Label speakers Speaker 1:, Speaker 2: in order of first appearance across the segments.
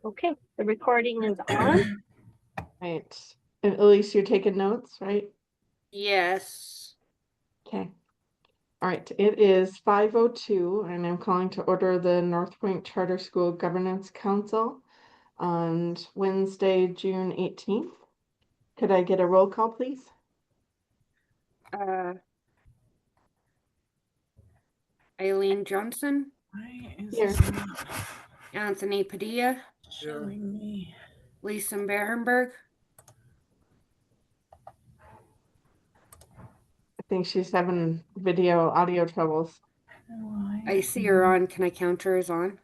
Speaker 1: Okay, the recording is on.
Speaker 2: Right. And Elise, you're taking notes, right?
Speaker 1: Yes.
Speaker 2: Okay. All right. It is 5:02, and I'm calling to order the Northpoint Charter School Governance Council on Wednesday, June 18th. Could I get a roll call, please?
Speaker 1: Eileen Johnson,
Speaker 3: Why is
Speaker 2: Here.
Speaker 3: this not
Speaker 1: Anthony Padilla,
Speaker 3: showing me?
Speaker 1: Lisa Berenberg,
Speaker 2: I think she's having audio troubles.
Speaker 1: I see her on. Can I count her as on?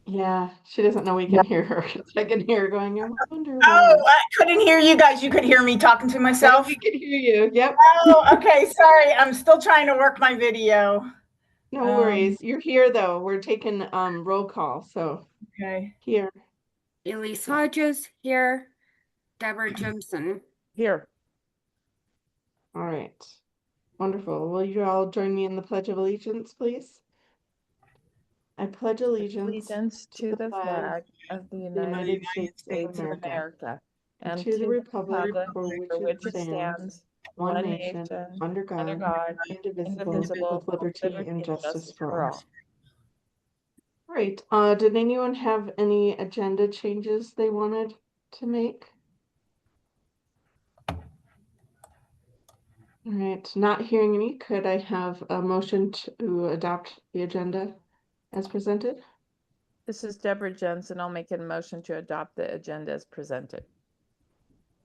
Speaker 2: Yeah, she doesn't know we can hear her. I can hear her going, I wonder why.
Speaker 3: Oh, I couldn't hear you guys. You could hear me talking to myself.
Speaker 2: We can hear you. Yep.
Speaker 3: Oh, okay. Sorry. I'm still trying to work my video.
Speaker 2: No worries. You're here though. We're taking roll call. So
Speaker 3: Okay.
Speaker 2: here.
Speaker 1: Elise Hodges, here. Deborah Jimson.
Speaker 3: Here.
Speaker 2: All right. Wonderful. Will you all join me in the Pledge of Allegiance, please? I pledge allegiance
Speaker 4: to the flag of the
Speaker 2: United States of America, and to the republic for which it stands, one nation, under God, indivisible, with liberty and justice for all. All right. Did anyone have any agenda changes they wanted to make? All right. Not hearing any, could I have a motion to adopt the agenda as presented?
Speaker 4: This is Deborah Jensen. I'll make a motion to adopt the agenda as presented.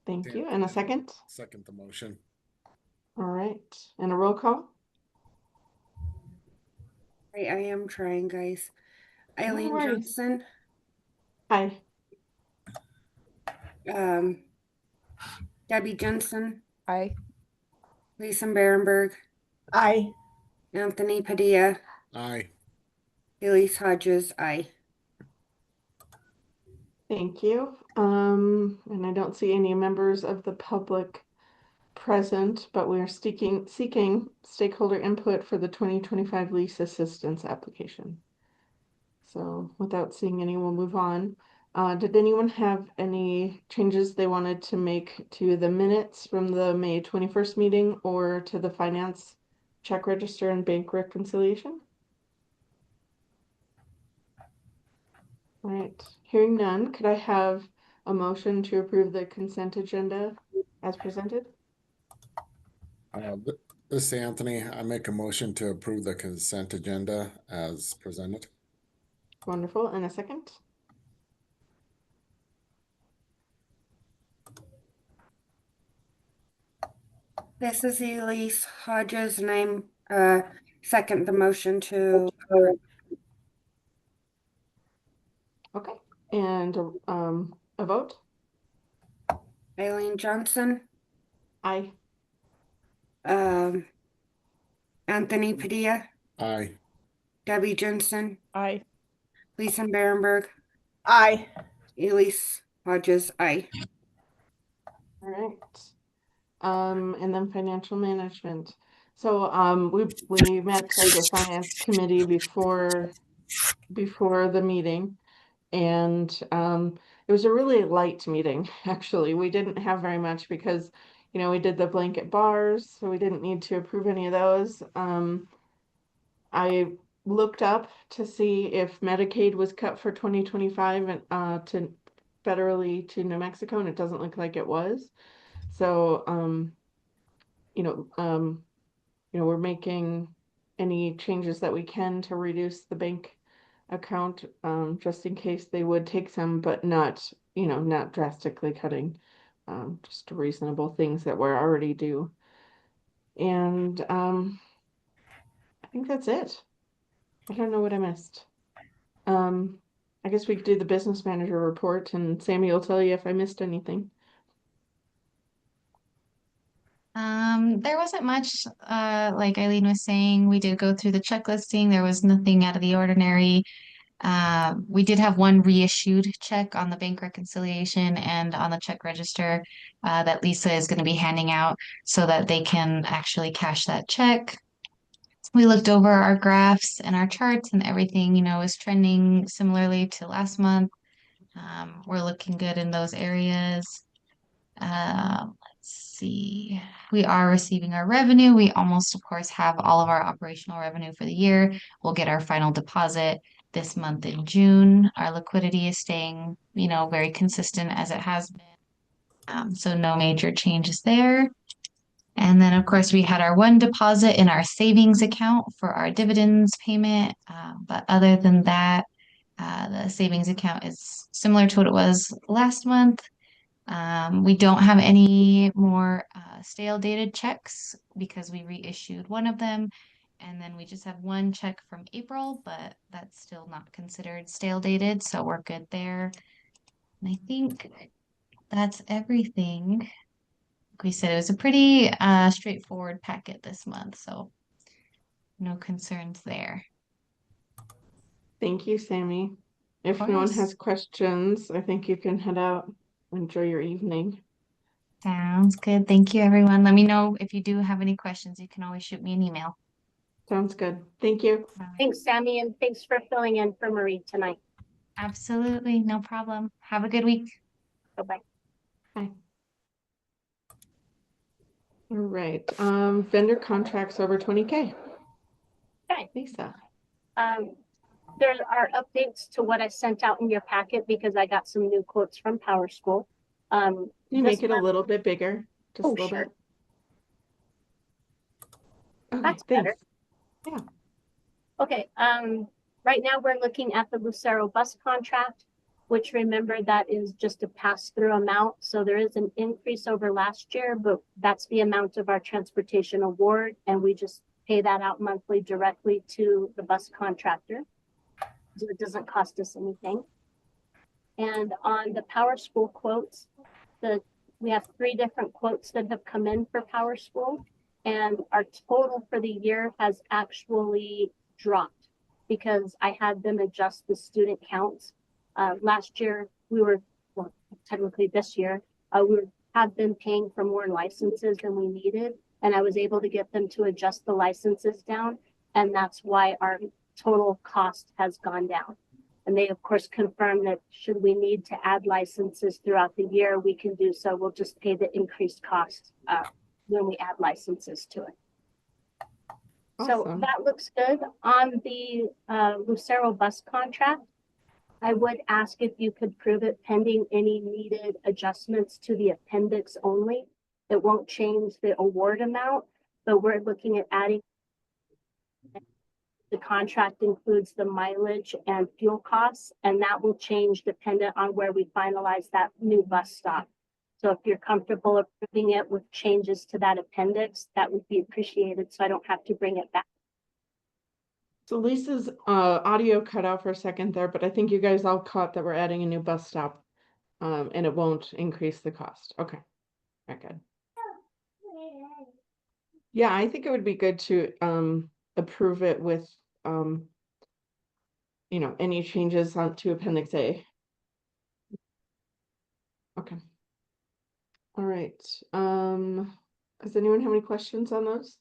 Speaker 2: Thank you. And a second?
Speaker 5: Second the motion.
Speaker 2: All right. And a roll call?
Speaker 1: I am trying, guys. Eileen
Speaker 2: worries.
Speaker 1: Johnson,
Speaker 2: Hi.
Speaker 1: Debbie Jensen,
Speaker 4: Aye.
Speaker 1: Lisa Berenberg,
Speaker 3: Aye.
Speaker 1: Anthony Padilla,
Speaker 5: Aye.
Speaker 1: Elise Hodges, aye.
Speaker 2: Thank you. And I don't see any members of the public present, but we are seeking stakeholder input for the 2025 lease assistance application. So without seeing any, we'll move on. Did anyone have any changes they wanted to make to the minutes from the May 21st meeting or to the finance check register and bank reconciliation? All right, hearing none, could I have a motion to approve the consent agenda as presented?
Speaker 5: This is Anthony. I make a motion to approve the consent agenda as presented.
Speaker 2: Wonderful. And a second?
Speaker 1: This is Elise Hodges, and I'm second the motion to.
Speaker 2: Okay. And a vote?
Speaker 1: Eileen Johnson,
Speaker 2: Aye.
Speaker 1: Anthony Padilla,
Speaker 5: Aye.
Speaker 1: Debbie Jensen,
Speaker 4: Aye.
Speaker 1: Lisa Berenberg,
Speaker 3: Aye.
Speaker 1: Elise Hodges, aye.
Speaker 2: All right. And then financial management. So we met as a finance committee before the meeting, and it was a really light meeting. Actually, we didn't have very much because we did the blanket bars, so we didn't need to approve any of those. I looked up to see if Medicaid was cut for 2025 and to federally to New Mexico, and it doesn't look like it was. So we're making any changes that we can to reduce the bank account, just in case they would take some, but not drastically cutting, just reasonable things that were already due. And I think that's it. I don't know what I missed. I guess we could do the business manager report, and Sammy will tell you if I missed anything.
Speaker 6: There wasn't much, like Eileen was saying, we did go through the checklisting. There was nothing out of the ordinary. We did have one reissued check on the bank reconciliation and on the check register that Lisa is going to be handing out so that they can actually cash that check. we looked over our graphs and our charts, and everything, is trending similarly to last month. We're looking good in those areas. Let's see. We are receiving our revenue. We almost, of course, have all of our operational revenue for the year. We'll get our final deposit this month in June. Our liquidity is staying, very consistent as it has been. So no major changes there. And then, of course, we had our one deposit in our savings account for our dividends payment. But other than that, the savings account is similar to what it was last month. We don't have any more stale dated checks because we reissued one of them. And then we just have one check from April, but that's still not considered stale dated. So we're good there. And I think that's everything. Like we said, it was a pretty straightforward packet this month. So no concerns there.
Speaker 2: Thank you, Sammy. If
Speaker 6: Of
Speaker 2: no one
Speaker 6: course.
Speaker 2: has questions, I think you can head out. Enjoy your evening.
Speaker 6: Sounds good. Thank you, everyone. Let me know if you do have any questions. You can always shoot me an email.
Speaker 2: Sounds good. Thank you.
Speaker 7: Thanks, Sammy, and thanks for filling in for Marie tonight.
Speaker 6: Absolutely. No problem. Have a good week.
Speaker 7: Bye-bye.
Speaker 2: Bye. All right. Vendor contracts over 20K.
Speaker 7: Okay.
Speaker 2: Lisa.
Speaker 7: There are updates to what I sent out in your packet because I got some new quotes from Power School.
Speaker 2: Can you
Speaker 7: This
Speaker 2: make it a
Speaker 7: month-
Speaker 2: little bit bigger? Just a
Speaker 7: Oh,
Speaker 2: little
Speaker 7: sure.
Speaker 2: bit. Okay,
Speaker 7: That's better.
Speaker 2: thanks.
Speaker 7: Okay, right now we're looking at the Lucero bus contract, which remember that is just a pass-through amount. So there is an increase over last year, but that's the amount of our transportation award, and we just pay that out monthly directly to the bus contractor. So it doesn't cost us anything. And on the Power School quotes, we have 3 different quotes that have come in for Power School, and our total for the year has actually dropped because I had them adjust the student counts. Last year, technically this year, had been paying for more licenses than we needed, and I was able to get them to adjust the licenses down, and that's why our total cost has gone down. And they, of course, confirm that should we need to add licenses throughout the year, we can do so. We'll just pay the increased cost when we add licenses to it. So
Speaker 2: Awesome.
Speaker 7: that looks good. On the Lucero bus contract, I would ask if you could prove it pending any needed adjustments to the appendix only. It won't change the award amount, but we're looking at adding. The contract includes the mileage and fuel costs, and that will change dependent on where we finalize that new bus stop. So if you're comfortable approving it with changes to that appendix, that would be appreciated, so I don't have to bring it back.
Speaker 2: So Lisa's audio cut out for a second there, but I think you guys all caught that we're adding a new bus stop, and it won't increase the cost. Okay, very good. Yeah, I think it would be good to approve it with any changes on to Appendix A. Okay. All right. Does anyone have any questions on those?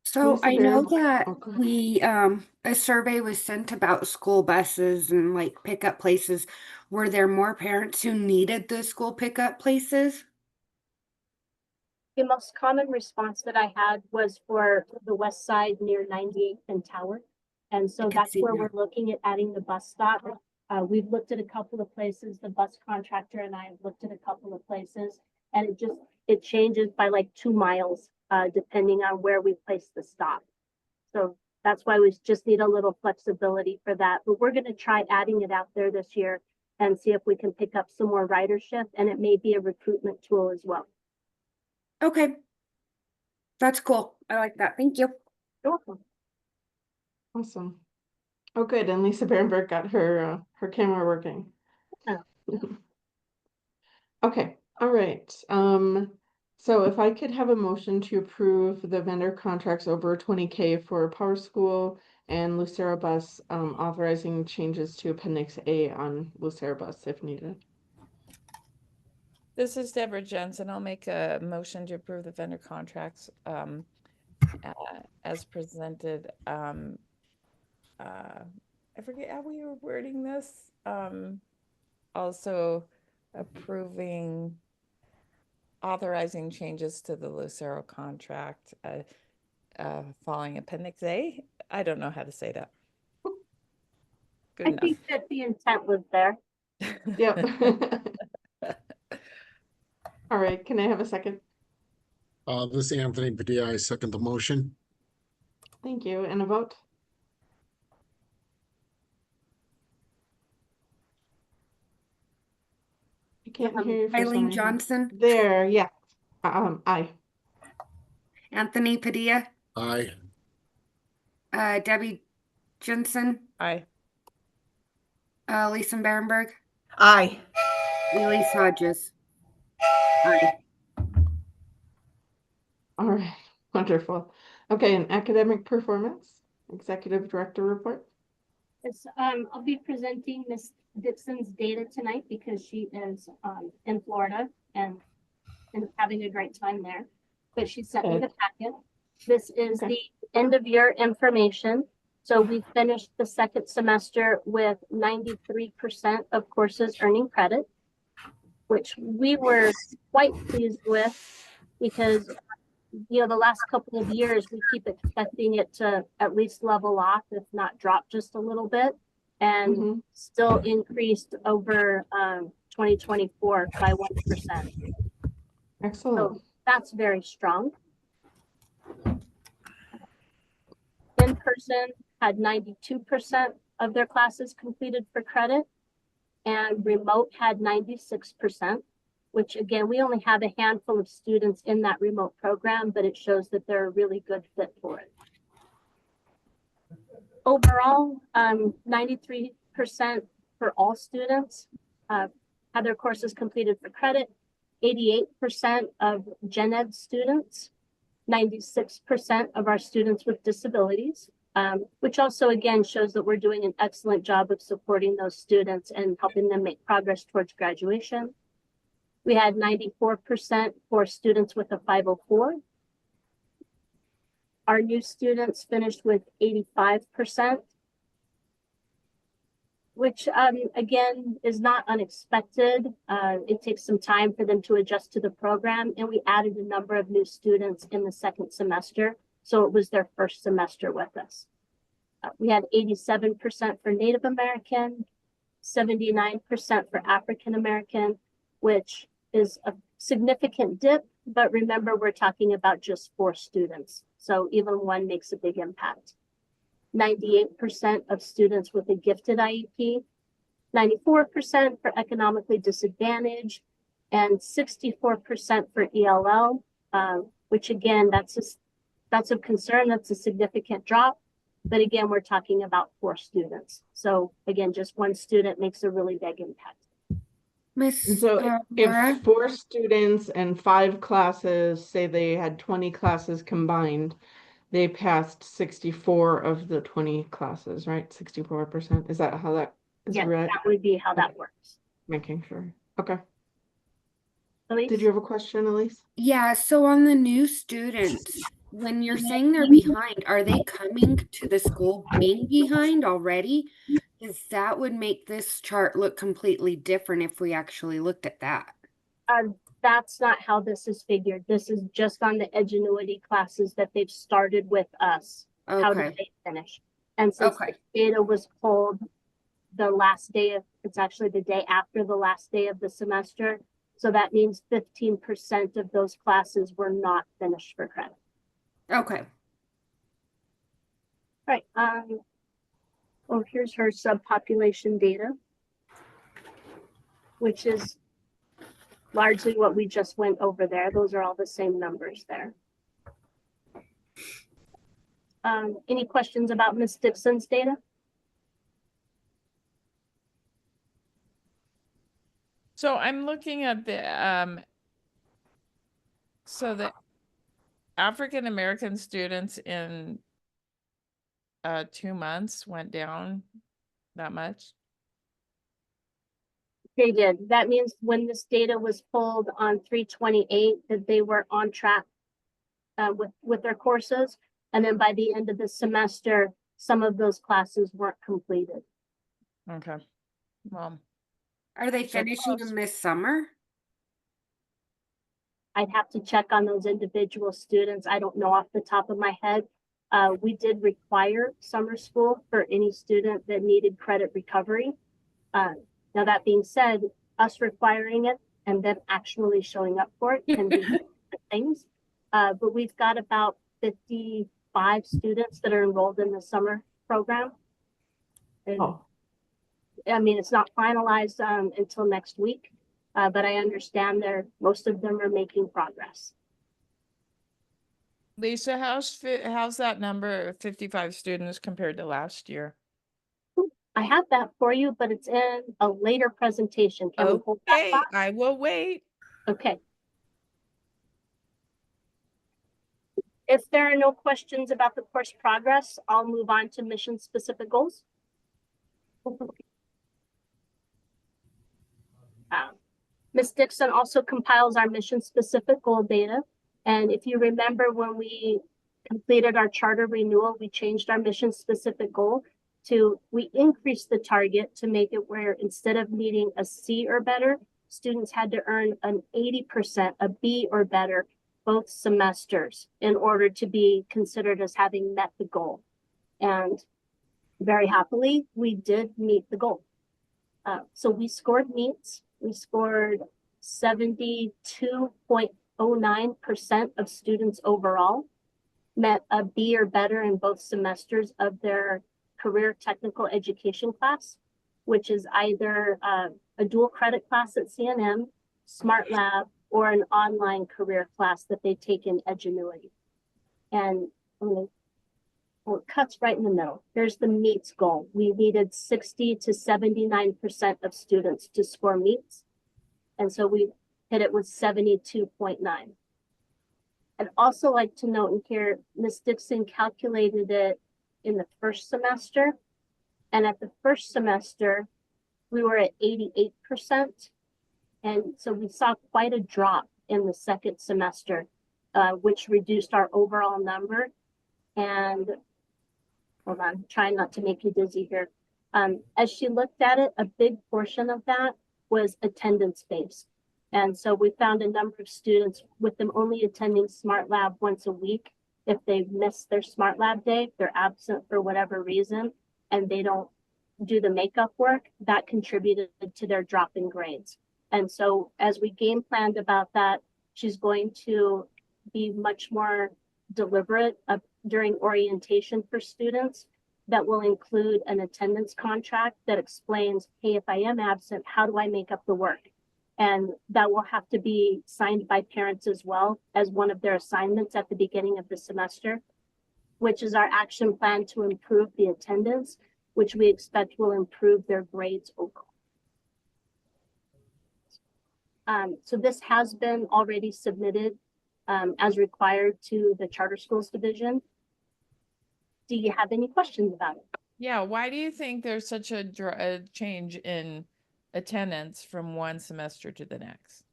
Speaker 1: So
Speaker 2: Lisa,
Speaker 1: I know
Speaker 2: Vera?
Speaker 1: that
Speaker 2: Oh, go ahead.
Speaker 1: we a survey was sent about school buses and like pickup places. Were there more parents who needed the school pickup places?
Speaker 7: The most common response that I had was for the west side near 98th and Tower. And so
Speaker 1: I could
Speaker 7: that's
Speaker 1: see
Speaker 7: where
Speaker 1: that.
Speaker 7: we're looking at adding the bus stop. We've looked at a couple of places, the bus contractor and I have looked at a couple of places, and it changes by like 2 miles, depending on where we place the stop. So that's why we just need a little flexibility for that. But we're gonna try adding it out there this year and see if we can pick up some more ridership, and it may be a recruitment tool as well.
Speaker 1: Okay. That's cool. I like that. Thank you.
Speaker 7: You're welcome.
Speaker 2: Awesome. Oh, good. And Lisa Berenberg got her camera working.
Speaker 7: Oh.
Speaker 2: Okay. All right. So if I could have a motion to approve the vendor contracts over 20K for Power School and Lucero Bus, authorizing changes to Appendix A on Lucero Bus if needed.
Speaker 4: This is Deborah Jensen. I'll make a motion to approve the vendor contracts as presented. I forget how we were wording this. Also approving, authorizing changes to the Lucero contract following Appendix A. I don't know how to say that. Good
Speaker 7: I
Speaker 4: enough.
Speaker 7: think that the intent was there.
Speaker 2: Yep. All right, can I have a second?
Speaker 5: This is Anthony Padilla. I second the motion.
Speaker 2: Thank you. And a vote? I can't hear you for some
Speaker 1: Eileen
Speaker 2: reason.
Speaker 1: Johnson,
Speaker 2: There, yeah. Aye.
Speaker 1: Anthony Padilla,
Speaker 5: Aye.
Speaker 1: Debbie Jensen,
Speaker 4: Aye.
Speaker 1: Lisa Berenberg,
Speaker 3: Aye.
Speaker 1: Elise Hodges. Aye.
Speaker 2: All right, wonderful. Okay, and academic performance, executive director report.
Speaker 7: Yes, I'll be presenting Miss Dixon's data tonight because she is in Florida and having a great time there. But she sent me the packet. This is
Speaker 2: Okay.
Speaker 7: the end of year information. So we finished the second semester with 93% of courses earning credit, which we were quite pleased with because the last couple of years, we keep expecting it to at least level off, if not drop just a little bit, and
Speaker 2: Mhm.
Speaker 7: still increased over 2024 by 1%.
Speaker 2: Excellent.
Speaker 7: So that's very strong. In person had 92% of their classes completed for credit, and remote had 96%. Which again, we only have a handful of students in that remote program, but it shows that they're a really good fit for it. Overall, 93% for all students had their courses completed for credit, 88% of gen ed students, 96% of our students with disabilities, which also again shows that we're doing an excellent job of supporting those students and helping them make progress towards graduation. We had 94% for students with a 504. Our new students finished with 85%, which again is not unexpected. It takes some time for them to adjust to the program, and we added a number of new students in the second semester, so it was their first semester with us. We had 87% for Native American, 79% for African American, which is a significant dip, but remember, we're talking about just 4 students. So even one makes a big impact. 98% of students with a gifted IEP, 94% for economically disadvantaged, and 64% for ELL, which again, that's of concern. That's a significant drop. But again, we're talking about 4 students. So again, just one student makes a really big impact.
Speaker 1: Miss
Speaker 2: So
Speaker 1: Laura,
Speaker 2: if 4 students and 5 classes, say they had 20 classes combined, they passed 64 of the 20 classes, right? 64%. Is that how that is
Speaker 7: Yes,
Speaker 2: right?
Speaker 7: that would be how that works.
Speaker 2: Making sure. Okay.
Speaker 7: Elise?
Speaker 2: Did you have a question, Elise?
Speaker 1: yeah, so on the new students, when you're saying they're behind, are they coming to the school being behind already? Because that would make this chart look completely different if we actually looked at that.
Speaker 7: That's not how this is figured. This is just on the Edgenuity classes that they've started with us. How did
Speaker 1: Okay,
Speaker 7: they finish? And since
Speaker 1: okay,
Speaker 7: the data was pulled the last day of, it's actually the day after the last day of the semester. So that means 15% of those classes were not finished for credit.
Speaker 1: okay.
Speaker 7: Right. Oh, here's her subpopulation data, which is largely what we just went over there. Those are all the same numbers there. Any questions about Ms. Dixon's data?
Speaker 4: So I'm looking at the so the African American students in 2 months went down that much.
Speaker 7: They did. That means when this data was pulled on 3/28, that they were on track with their courses. And then by the end of the semester, some of those classes weren't completed.
Speaker 4: Okay. Well,
Speaker 1: Are they
Speaker 4: So
Speaker 1: finishing
Speaker 4: close.
Speaker 1: them this summer?
Speaker 7: I'd have to check on those individual students. I don't know off the top of my head. We did require summer school for any student that needed credit recovery. Now that being said, us requiring it and them actually showing up for it can be different things. But we've got about 55 students that are enrolled in the summer program. And
Speaker 2: Oh,
Speaker 7: I mean, it's not finalized until next week, but I understand most of them are making progress.
Speaker 4: Lisa, how's that number of 55 students compared to last year?
Speaker 7: I have that for you, but it's in a later presentation. Can we hold that
Speaker 4: Okay,
Speaker 7: thought?
Speaker 4: I will wait.
Speaker 7: Okay. If there are no questions about the course progress, I'll move on to mission specific goals. Ms. Dixon also compiles our mission specific goal data. And if you remember when we completed our charter renewal, we changed our mission specific goal we increased the target to make it where instead of needing a C or better, students had to earn an 80%, a B or better, both semesters in order to be considered as having met the goal. And very happily, we did meet the goal. So we scored meets. We scored 72.09% of students overall, met a B or better in both semesters of their career technical education class, which is either a dual credit class at CNM, Smart Lab, or an online career class that they take in Edgenuity. And well, it cuts right in the middle. Here's the meets goal. We needed 60 to 79% of students to score meets. And so we hit it with 72.9. I'd also like to note in here, Ms. Dixon calculated it in the first semester. And at the first semester, we were at 88%. And so we saw quite a drop in the second semester, which reduced our overall number. And hold on, trying not to make you dizzy here. As she looked at it, a big portion of that was attendance based. And so we found a number of students with them only attending Smart Lab once a week. If they miss their Smart Lab day, they're absent for whatever reason, and they don't do the makeup work, that contributed to their drop in grades. And so as we game planned about that, she's going to be much more deliberate during orientation for students that will include an attendance contract that explains, hey, if I am absent, how do I make up the work? And that will have to be signed by parents as well as one of their assignments at the beginning of the semester, which is our action plan to improve the attendance, which we expect will improve their grades overall. So this has been already submitted as required to the Charter Schools Division. Do you have any questions about it?
Speaker 4: Yeah, why do you think there's such a change in attendance from one semester to the next?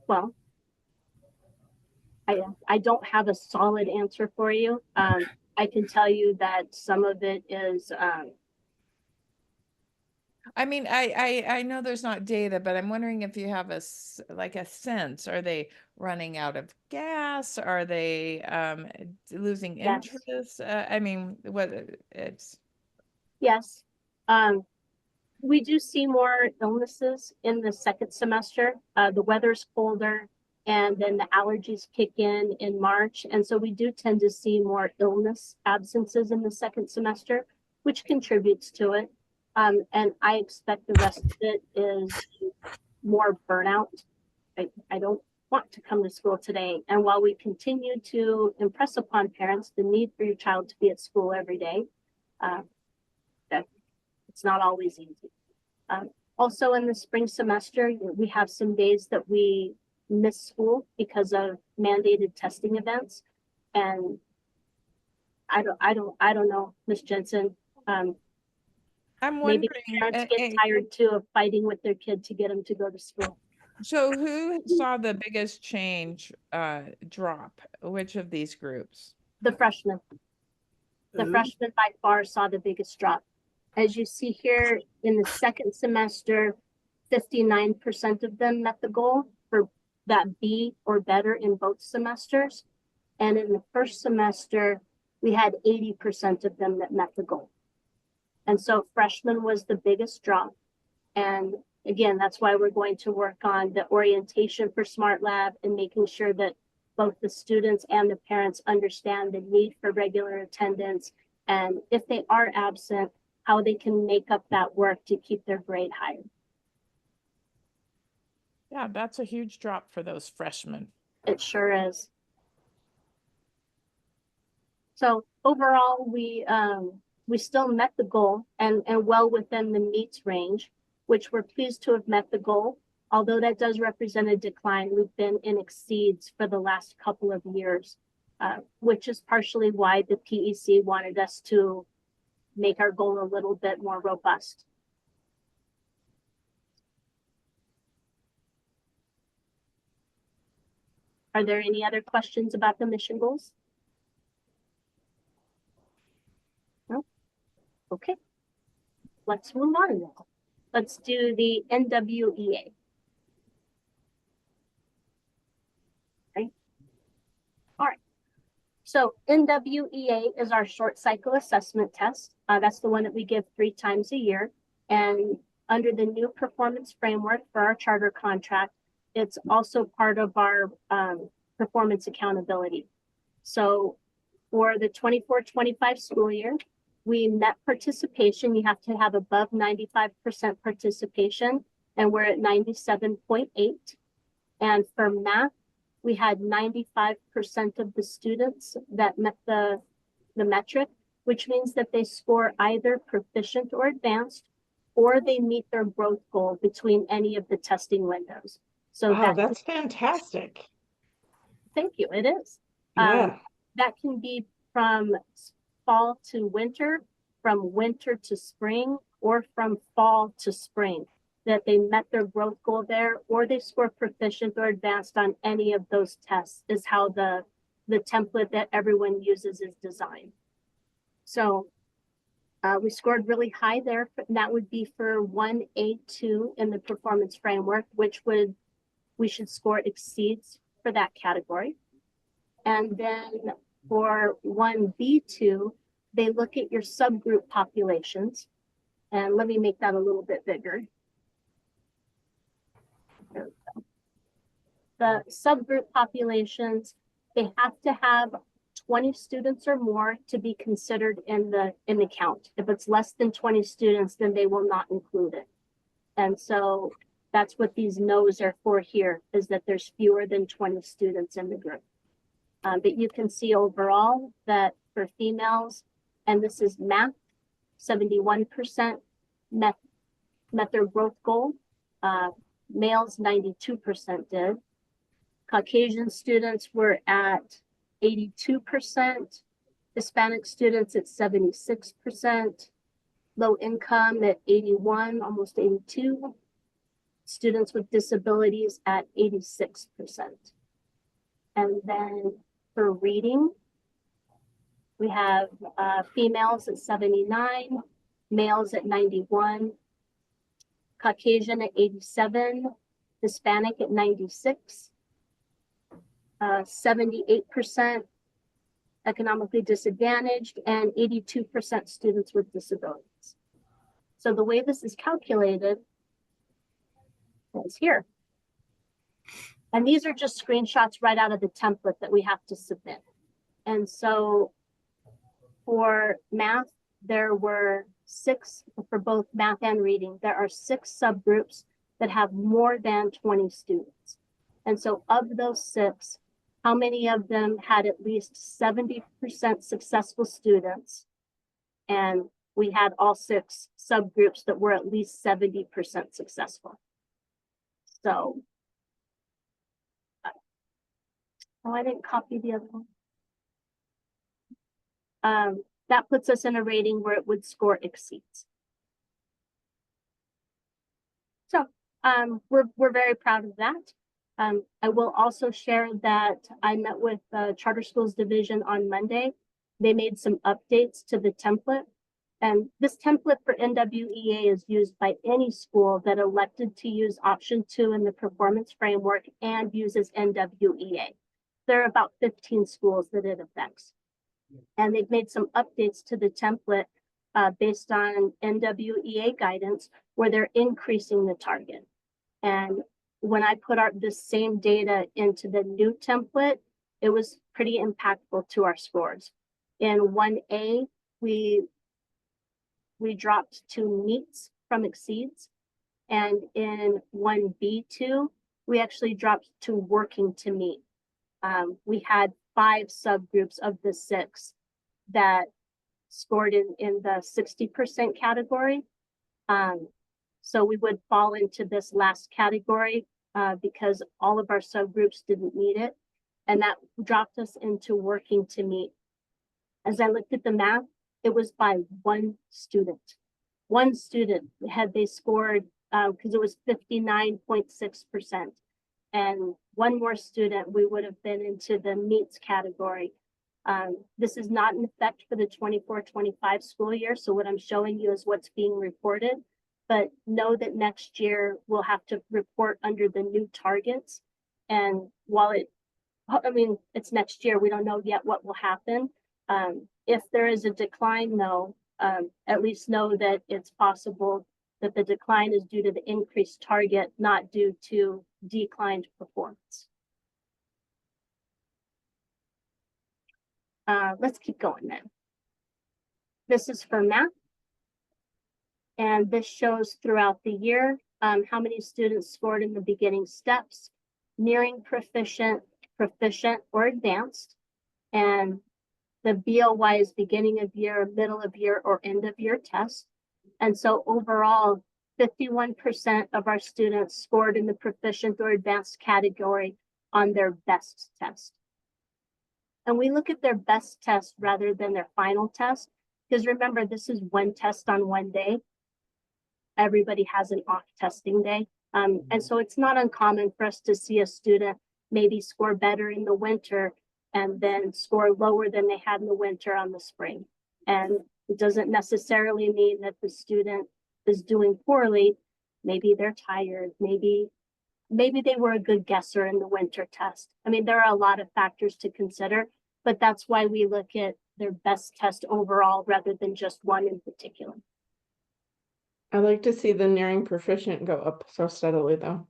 Speaker 7: Well, I don't have a solid answer for you. I can tell you that some of it is
Speaker 4: I mean, I know there's not data, but I'm wondering if you have a sense. Are they running out of gas? Are they losing
Speaker 7: Yes.
Speaker 4: interest? I mean, what it's
Speaker 7: yes. We do see more illnesses in the second semester. The weather's colder, and then the allergies kick in March. And so we do tend to see more illness absences in the second semester, which contributes to it. And I expect the rest of it is more burnout. I don't want to come to school today. And while we continue to impress upon parents the need for your child to be at school every day, that it's not always easy. Also in the spring semester, we have some days that we miss school because of mandated testing events. And I don't know, Ms. Jensen.
Speaker 4: I'm
Speaker 7: Maybe
Speaker 4: wondering,
Speaker 7: parents get tired too of fighting with their kid to get them to go to school.
Speaker 4: so who saw the biggest change drop? Which of these groups?
Speaker 7: The freshmen. The freshmen by far saw the biggest drop. As you see here in the second semester, 59% of them met the goal for that B or better in both semesters. And in the first semester, we had 80% of them that met the goal. And so freshman was the biggest drop. And again, that's why we're going to work on the orientation for Smart Lab and making sure that both the students and the parents understand the need for regular attendance. And if they are absent, how they can make up that work to keep their grade higher.
Speaker 4: Yeah, that's a huge drop for those freshmen.
Speaker 7: It sure is. So overall, we still met the goal and well within the meets range, which we're pleased to have met the goal. Although that does represent a decline, we've been in exceeds for the last couple of years, which is partially why the PEC wanted us to make our goal a little bit more robust. Are there any other questions about the mission goals? No? Okay. Let's move on now. Let's do the NWEA. Okay. All right. So NWEA is our short cycle assessment test. That's the one that we give 3 times a year. And under the new performance framework for our charter contract, it's also part of our performance accountability. So for the 24-25 school year, we met participation. You have to have above 95% participation, and we're at 97.8. And for math, we had 95% of the students that met the metric, which means that they score either proficient or advanced, or they meet their growth goal between any of the testing windows. So
Speaker 2: Wow, that's fantastic.
Speaker 7: thank you, it is.
Speaker 2: Yeah.
Speaker 7: That can be from fall to winter, from winter to spring, or from fall to spring, that they met their growth goal there, or they score proficient or advanced on any of those tests is how the template that everyone uses is designed. So we scored really high there, and that would be for 1A2 in the performance framework, which we should score exceeds for that category. And then for 1B2, they look at your subgroup populations. And let me make that a little bit bigger. There we go. The subgroup populations, they have to have 20 students or more to be considered in the count. If it's less than 20 students, then they will not include it. And so that's what these no's are for here, is that there's fewer than 20 students in the group. But you can see overall that for females, and this is math, 71% met their growth goal. Males, 92% did. Caucasian students were at 82%. Hispanic students at 76%. Low income at 81, almost 82. Students with disabilities at 86%. And then for reading, we have females at 79, males at 91, Caucasian at 87, Hispanic at 96, 78% economically disadvantaged, and 82% students with disabilities. So the way this is calculated is here. And these are just screenshots right out of the template that we have to submit. And so for math, there were 6, for both math and reading, there are 6 subgroups that have more than 20 students. And so of those 6, how many of them had at least 70% successful students? And we had all 6 subgroups that were at least 70% successful. So, oh, I didn't copy the other one. That puts us in a rating where it would score exceeds. We're very proud of that. I will also share that I met with the Charter Schools Division on Monday. They made some updates to the template. And this template for NWEA is used by any school that elected to use option 2 in the performance framework and uses NWEA. There are about 15 schools that it affects. And they've made some updates to the template based on NWEA guidance where they're increasing the target. And when I put this same data into the new template, it was pretty impactful to our scores. In 1A, we dropped to meets from exceeds. And in 1B2, we actually dropped to working to meet. We had 5 subgroups of the 6 that scored in the 60% category. So we would fall into this last category because all of our subgroups didn't meet it. And that dropped us into working to meet. As I looked at the math, it was by one student. One student had they scored, because it was 59.6%. And one more student, we would have been into the meets category. This is not in effect for the 24-25 school year. So what I'm showing you is what's being reported. But know that next year we'll have to report under the new targets. And while it's next year, we don't know yet what will happen. If there is a decline though, at least know that it's possible that the decline is due to the increased target, not due to declined performance. Let's keep going then. This is for math. And this shows throughout the year how many students scored in the beginning steps, nearing proficient, proficient, or advanced. And the BLY is beginning of year, middle of year, or end of year test. And so overall, 51% of our students scored in the proficient or advanced category on their best test. And we look at their best test rather than their final test, because remember, this is one test on one day. Everybody has an off testing day. And so it's not uncommon for us to see a student maybe score better in the winter and then score lower than they had in the winter on the spring. And it doesn't necessarily mean that the student is doing poorly. Maybe they're tired. Maybe they were a good guesser in the winter test. I mean, there are a lot of factors to consider, but that's why we look at their best test overall rather than just one in particular.
Speaker 2: I like to see the nearing proficient go up so steadily though.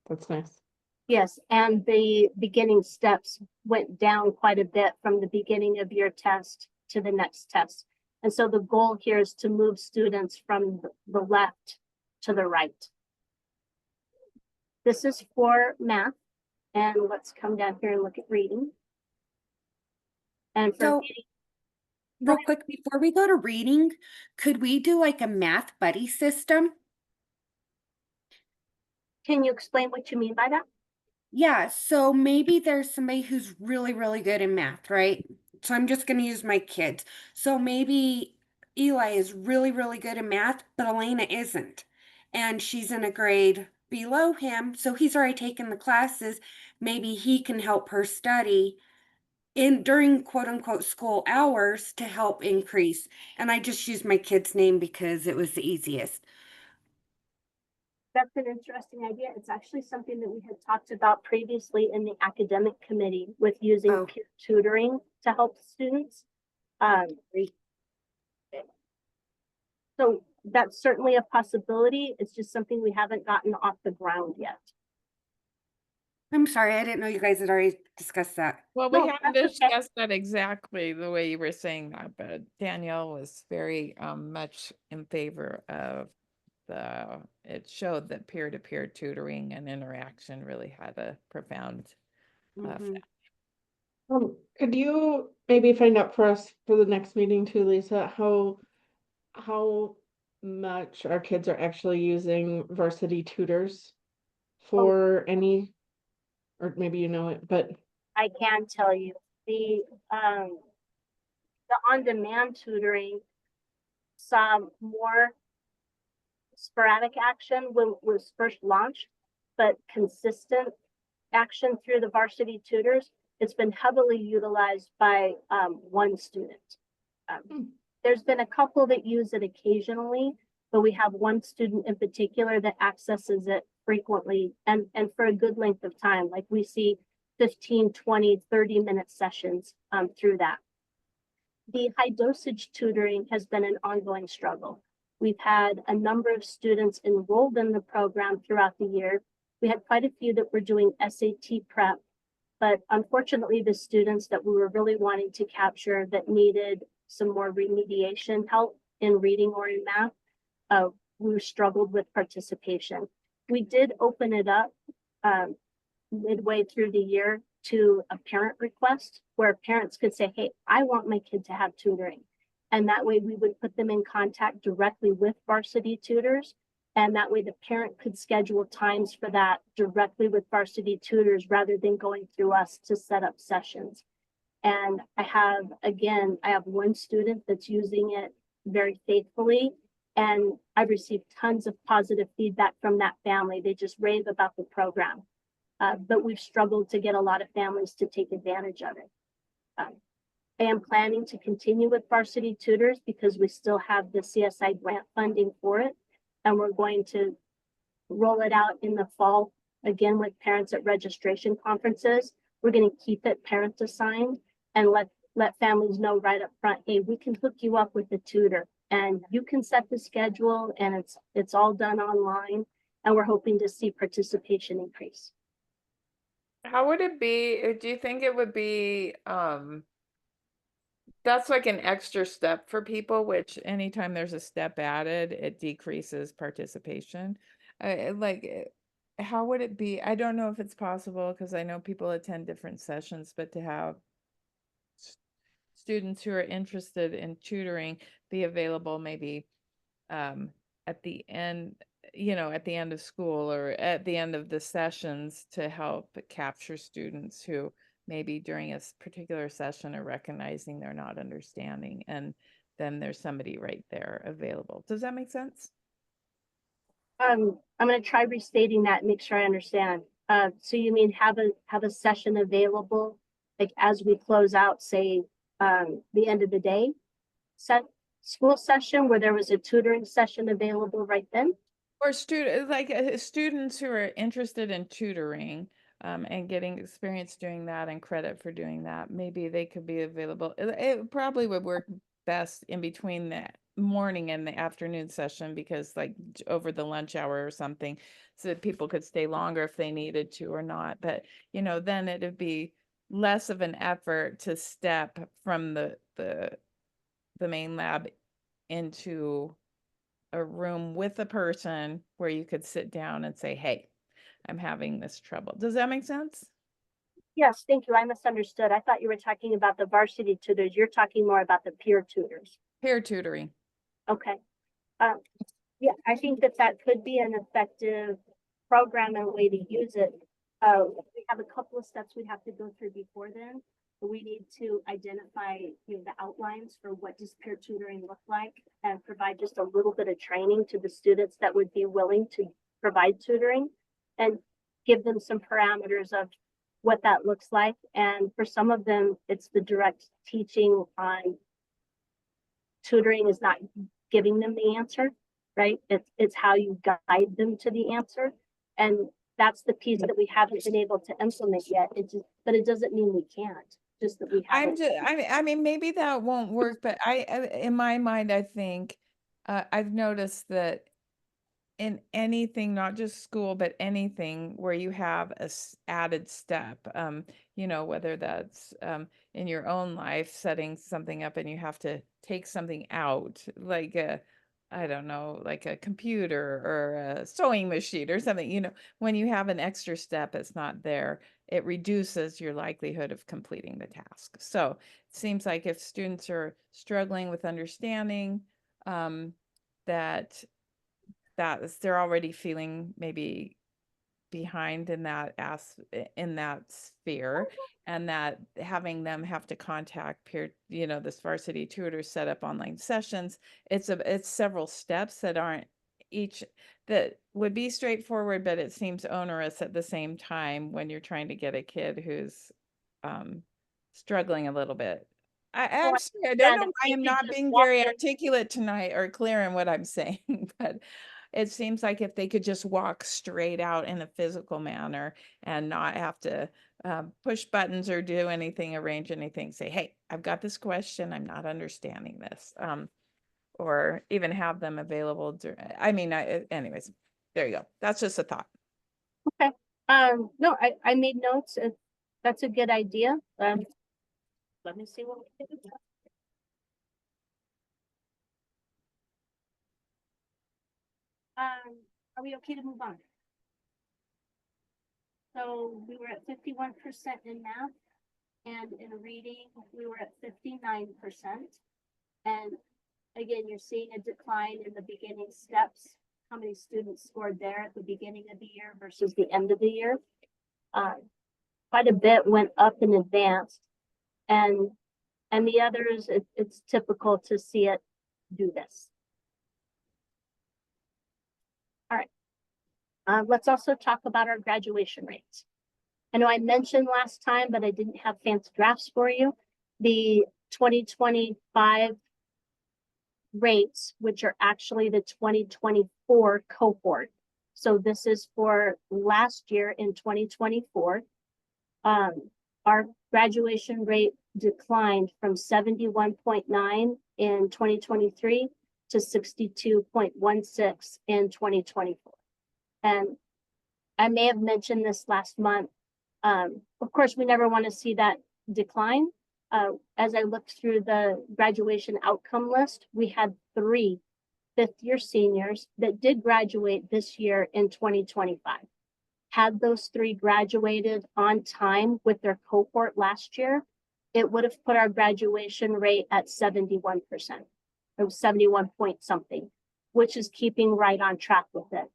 Speaker 2: That's nice.
Speaker 7: Yes, and the beginning steps went down quite a bit from the beginning of your test to the next test. And so the goal here is to move students from the left to the right. This is for math. And let's come down here and look at reading. And for reading,
Speaker 1: real quick, before we go to reading, could we do like a math buddy system?
Speaker 7: can you explain what you mean by that?
Speaker 1: Yeah, so maybe there's somebody who's really, really good in math, right? So I'm just going to use my kids. So maybe Eli is really, really good in math, but Elena isn't. And she's in a grade below him. So he's already taken the classes. Maybe he can help her study during quote unquote school hours to help increase. And I just used my kid's name because it was the easiest.
Speaker 7: That's an interesting idea. It's actually something that we had talked about previously in the academic committee with using peer tutoring to help students. So that's certainly a possibility. It's just something we haven't gotten off the ground yet.
Speaker 1: I'm sorry, I didn't know you guys had already discussed that.
Speaker 4: Well, we
Speaker 7: No,
Speaker 4: haven't
Speaker 7: that's okay.
Speaker 4: discussed that exactly the way you were saying that, but Danielle was very much in favor of it showed that peer-to-peer tutoring and interaction really had a profound effect.
Speaker 2: Could you maybe find out for us for the next meeting too, Lisa, how much our kids are actually using varsity tutors for any, or maybe you know it, but
Speaker 7: I can tell you the on-demand tutoring saw more sporadic action when it was first launched, but consistent action through the varsity tutors. It's been heavily utilized by one student. There's been a couple that use it occasionally, but we have one student in particular that accesses it frequently and for a good length of time. Like we see 15, 20, 30-minute sessions through that. The high dosage tutoring has been an ongoing struggle. We've had a number of students enrolled in the program throughout the year. We had quite a few that were doing SAT prep, but unfortunately the students that we were really wanting to capture that needed some more remediation help in reading or in math, we struggled with participation. We did open it up midway through the year to a parent request where parents could say, hey, I want my kid to have tutoring. And that way we would put them in contact directly with varsity tutors. And that way the parent could schedule times for that directly with varsity tutors rather than going through us to set up sessions. And I have one student that's using it very faithfully. And I've received tons of positive feedback from that family. They just rave about the program. But we've struggled to get a lot of families to take advantage of it. I am planning to continue with varsity tutors because we still have the CSI grant funding for it. And we're going to roll it out in the fall, again, with parents at registration conferences. We're going to keep it parent assigned and let families know right up front, hey, we can hook you up with a tutor and you can set the schedule and it's all done online. And we're hoping to see participation increase.
Speaker 4: How would it be? Do you think it would be, that's like an extra step for people, which anytime there's a step added, it decreases participation. How would it be? I don't know if it's possible because I know people attend different sessions, but to have students who are interested in tutoring be available maybe at the end, at the end of school or at the end of the sessions to help capture students who maybe during a particular session are recognizing they're not understanding, and then there's somebody right there available. Does that make sense?
Speaker 7: I'm going to try restating that and make sure I understand. So you mean have a session available, like as we close out, say, the end of the day school session where there was a tutoring session available right then?
Speaker 4: Or students who are interested in tutoring and getting experience doing that and credit for doing that, maybe they could be available. It probably would work best in between the morning and the afternoon session, because like over the lunch hour or something, so that people could stay longer if they needed to or not. But then it'd be less of an effort to step from the main lab into a room with a person where you could sit down and say, hey, I'm having this trouble. Does that make sense?
Speaker 7: Yes, thank you. I misunderstood. I thought you were talking about the varsity tutors. You're talking more about the peer tutors.
Speaker 4: Peer tutoring.
Speaker 7: Okay. Yeah, I think that could be an effective program and way to use it. We have a couple of steps we have to go through before then. We need to identify the outlines for what does peer tutoring look like and provide just a little bit of training to the students that would be willing to provide tutoring and give them some parameters of what that looks like. And for some of them, it's the direct teaching on tutoring is not giving them the answer, right? It's how you guide them to the answer. And that's the piece that we haven't been able to implement yet. But it doesn't mean we can't. Just that we haven't.
Speaker 4: I mean, maybe that won't work, but in my mind, I think I've noticed that in anything, not just school, but anything where you have a added step, whether that's in your own life, setting something up and you have to take something out, like I don't know, like a computer or a sewing machine or something, when you have an extra step, it's not there, it reduces your likelihood of completing the task. So it seems like if students are struggling with understanding, that they're already feeling maybe behind in that sphere, and that having them have to contact peer, this varsity tutor, set up online sessions, it's several steps that aren't each that would be straightforward, but it seems onerous at the same time when you're trying to get a kid who's struggling a little bit.
Speaker 7: Oh,
Speaker 4: I'm sorry, I don't know
Speaker 7: understand.
Speaker 4: why
Speaker 7: If
Speaker 4: I'm
Speaker 7: they
Speaker 4: not
Speaker 7: just
Speaker 4: being
Speaker 7: walk
Speaker 4: very
Speaker 7: in-
Speaker 4: articulate tonight or clear in what I'm saying, but it seems like if they could just walk straight out in a physical manner and not have to push buttons or do anything, arrange anything, say, hey, I've got this question, I'm not understanding this. Or even have them available. I mean, anyways, there you go. That's just a thought.
Speaker 7: Okay. No, I made notes. That's a good idea. Let me see what we can do. Are we okay to move on? So we were at 51% in math, and in reading, we were at 59%. And again, you're seeing a decline in the beginning steps. How many students scored there at the beginning of the year versus the end of the year? Quite a bit went up in advanced, and the others, it's typical to see it do this. All right. Let's also talk about our graduation rates. I know I mentioned last time, but I didn't have fancy drafts for you. The 2025 rates, which are actually the 2024 cohort. So this is for last year in 2024. Our graduation rate declined from 71.9 in 2023 to 62.16 in 2024. And I may have mentioned this last month. Of course, we never want to see that decline. As I looked through the graduation outcome list, we had 3 fifth-year seniors that did graduate this year in 2025. Had those 3 graduated on time with their cohort last year, it would have put our graduation rate at 71%. It was 71 point something, which is keeping right on track with it.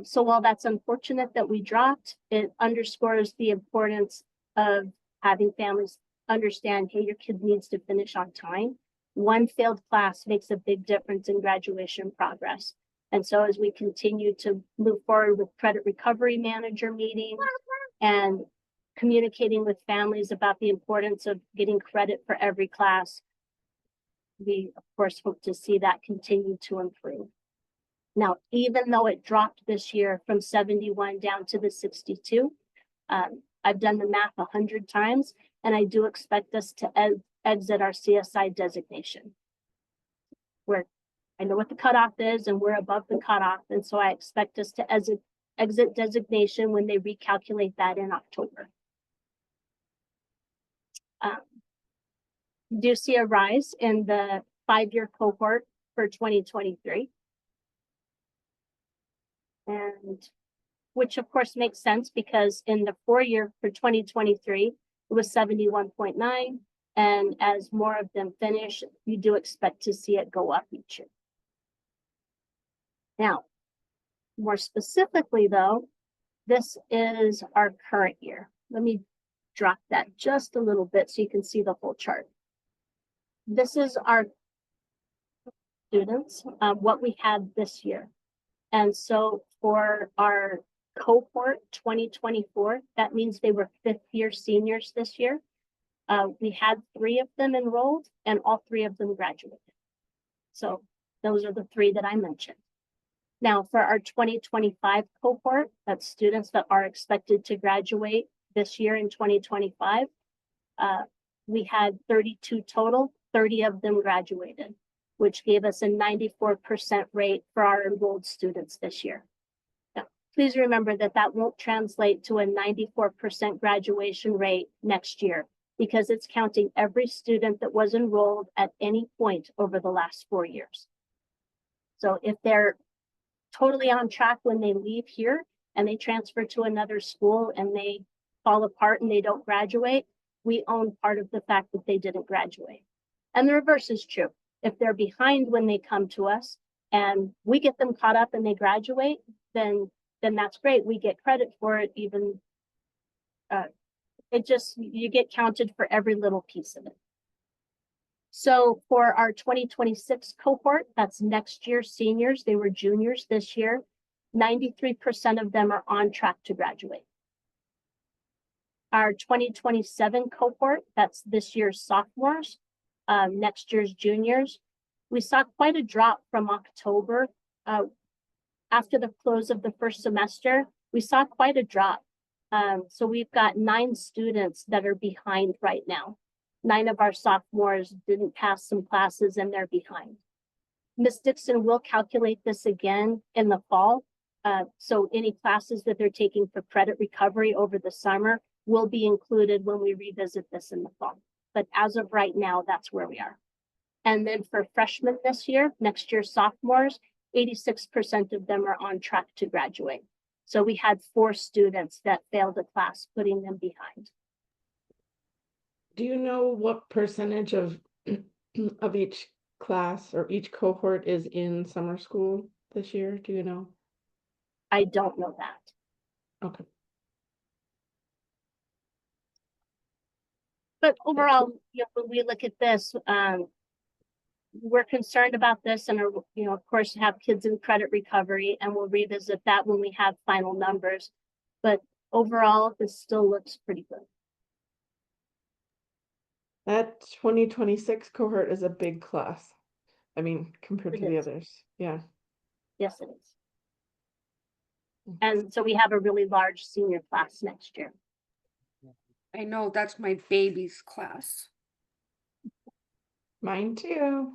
Speaker 7: So while that's unfortunate that we dropped, it underscores the importance of having families understand, hey, your kid needs to finish on time. One failed class makes a big difference in graduation progress. And so as we continue to move forward with credit recovery manager meetings and communicating with families about the importance of getting credit for every class, we of course hope to see that continue to improve. Now, even though it dropped this year from 71 down to the 62, I've done the math 100 times, and I do expect us to exit our CSI designation. Where I know what the cutoff is, and we're above the cutoff, and so I expect us to exit designation when they recalculate that in October. Do see a rise in the 5-year cohort for 2023. And which of course makes sense because in the 4-year for 2023, it was 71.9. And as more of them finish, you do expect to see it go up each year. Now, more specifically though, this is our current year. Let me drop that just a little bit so you can see the whole chart. This is our students, what we had this year. And so for our cohort 2024, that means they were 5th-year seniors this year. We had 3 of them enrolled and all 3 of them graduated. So those are the 3 that I mentioned. Now for our 2025 cohort, that's students that are expected to graduate this year in 2025, we had 32 total, 30 of them graduated, which gave us a 94% rate for our enrolled students this year. Now, please remember that that won't translate to a 94% graduation rate next year because it's counting every student that was enrolled at any point over the last 4 years. So if they're totally on track when they leave here and they transfer to another school and they fall apart and they don't graduate, we own part of the fact that they didn't graduate. And the reverse is true. If they're behind when they come to us and we get them caught up and they graduate, then that's great. We get credit for it. Even you get counted for every little piece of it. So for our 2026 cohort, that's next year seniors, they were juniors this year. 93% of them are on track to graduate. Our 2027 cohort, that's this year's sophomores, next year's juniors. We saw quite a drop from October. After the close of the first semester, we saw quite a drop. So we've got 9 students that are behind right now. 9 of our sophomores didn't pass some classes and they're behind. Ms. Dixon will calculate this again in the fall. So any classes that they're taking for credit recovery over the summer will be included when we revisit this in the fall. But as of right now, that's where we are. And then for freshmen this year, next year sophomores, 86% of them are on track to graduate. So we had 4 students that failed a class, putting them behind.
Speaker 2: Do you know what percentage of of each class or each cohort is in summer school this year? Do you know?
Speaker 7: I don't know that.
Speaker 2: Okay.
Speaker 7: But overall, when we look at this, we're concerned about this and are, of course, have kids in credit recovery, and we'll revisit that when we have final numbers. But overall, this still looks pretty good.
Speaker 2: That 2026 cohort is a big class. I mean, compared
Speaker 7: It
Speaker 2: to the
Speaker 7: is.
Speaker 2: others. Yeah.
Speaker 7: Yes, it is. And so we have a really large senior class next year.
Speaker 1: I know that's my baby's class.
Speaker 2: Mine too.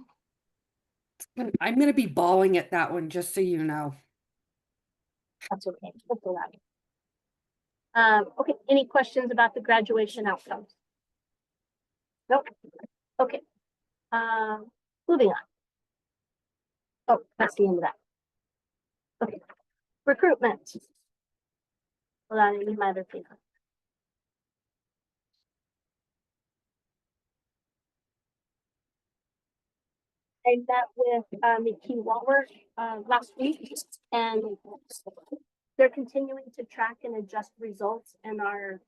Speaker 1: I'm going to be bawling at that one, just so you know.
Speaker 7: That's okay. We'll pull that. Okay, any questions about the graduation outcomes? Nope. Okay. Moving on. Oh, that's the end of that. Okay. Recruitment. Hold on, I need my other paper. I met with Nikki Walworth last week, and they're continuing to track and adjust results in our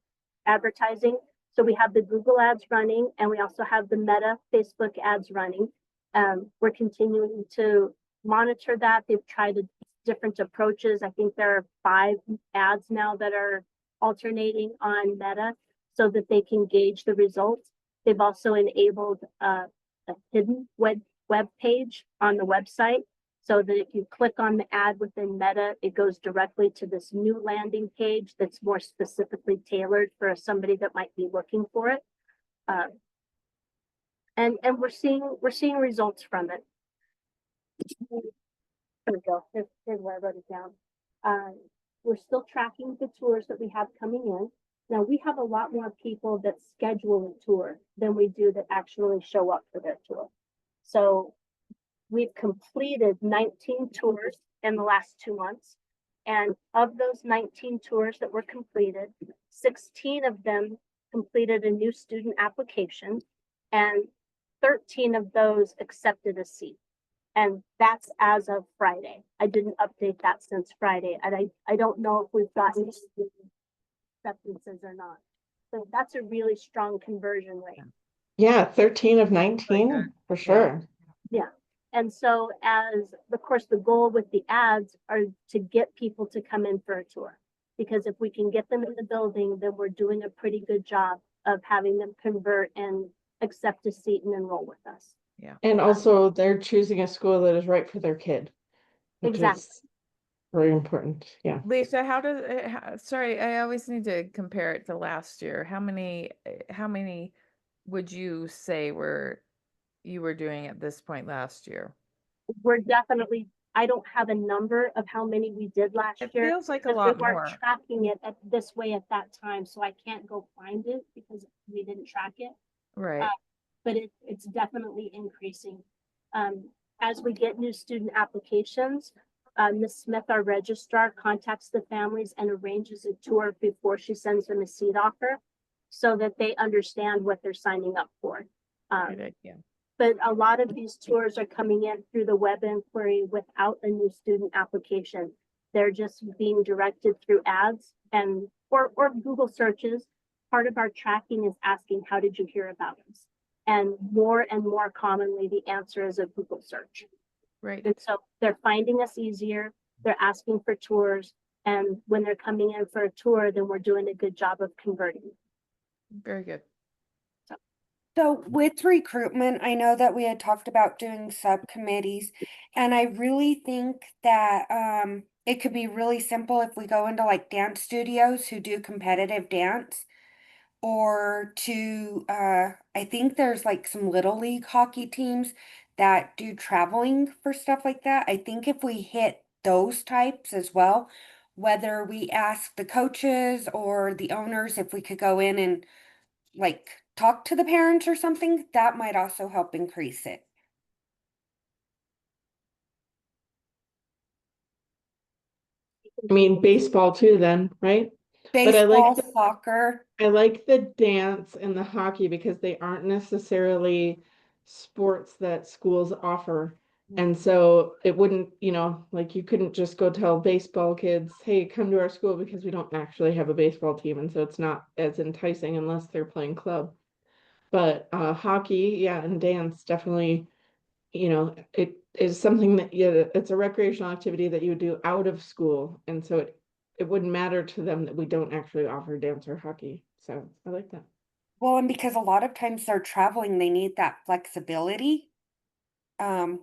Speaker 7: advertising. So we have the Google ads running, and we also have the Meta Facebook ads running. We're continuing to monitor that. They've tried different approaches. I think there are 5 ads now that are alternating on Meta so that they can gauge the results. They've also enabled a hidden web page on the website so that if you click on the ad within Meta, it goes directly to this new landing page that's more specifically tailored for somebody that might be looking for it. And we're seeing results from it. There we go. Here's where I wrote it down. We're still tracking the tours that we have coming in. Now we have a lot more people that schedule a tour than we do that actually show up for their tour. So we've completed 19 tours in the last 2 months. And of those 19 tours that were completed, 16 of them completed a new student application, and 13 of those accepted a seat. And that's as of Friday. I didn't update that since Friday. And I don't know if we've gotten acceptances or not. So that's a really strong conversion rate.
Speaker 2: Yeah, 13 of 19 for sure.
Speaker 7: Yeah. And so of course, the goal with the ads are to get people to come in for a tour. Because if we can get them in the building, then we're doing a pretty good job of having them convert and accept a seat and enroll with us.
Speaker 4: Yeah.
Speaker 2: And also they're choosing a school that is right for their kid. Which
Speaker 7: Exactly.
Speaker 2: is very important. Yeah.
Speaker 4: Lisa, how does sorry, I always need to compare it to last year. How many would you say you were doing at this point last year?
Speaker 7: We're definitely, I don't have a number of how many we did last
Speaker 4: It
Speaker 7: year.
Speaker 4: feels like a
Speaker 7: because
Speaker 4: lot
Speaker 7: we weren't
Speaker 4: more.
Speaker 7: tracking it this way at that time, so I can't go find it because we didn't track it.
Speaker 4: Right.
Speaker 7: But it's definitely increasing. As we get new student applications, Ms. Smith, our registrar, contacts the families and arranges a tour before she sends them a seat offer so that they understand what they're signing up for.
Speaker 4: Good idea.
Speaker 7: But a lot of these tours are coming in through the web inquiry without a new student application. They're just being directed through ads and or Google searches. Part of our tracking is asking, how did you hear about us? and more commonly, the answer is a Google search.
Speaker 4: Right.
Speaker 7: And so they're finding us easier. They're asking for tours. And when they're coming in for a tour, then we're doing a good job of converting.
Speaker 4: Very good.
Speaker 1: So with recruitment, I know that we had talked about doing subcommittees, and I really think that it could be really simple if we go into like dance studios who do competitive dance, or to I think there's like some little league hockey teams that do traveling for stuff like that. I think if we hit those types as well, whether we ask the coaches or the owners if we could go in and like talk to the parents or something, that might also help increase it.
Speaker 2: I mean, baseball too then, right? But
Speaker 1: Baseball, soccer.
Speaker 2: I like the dance and the hockey because they aren't necessarily sports that schools offer. And so it wouldn't, like you couldn't just go tell baseball kids, hey, come to our school because we don't actually have a baseball team. And so it's not as enticing unless they're playing club. But hockey, yeah, and dance definitely, it is something that, yeah, it's a recreational activity that you do out of school. And so it wouldn't matter to them that we don't actually offer dance or hockey. So I like that.
Speaker 1: Well, and because a lot of times they're traveling, they need that flexibility. Um,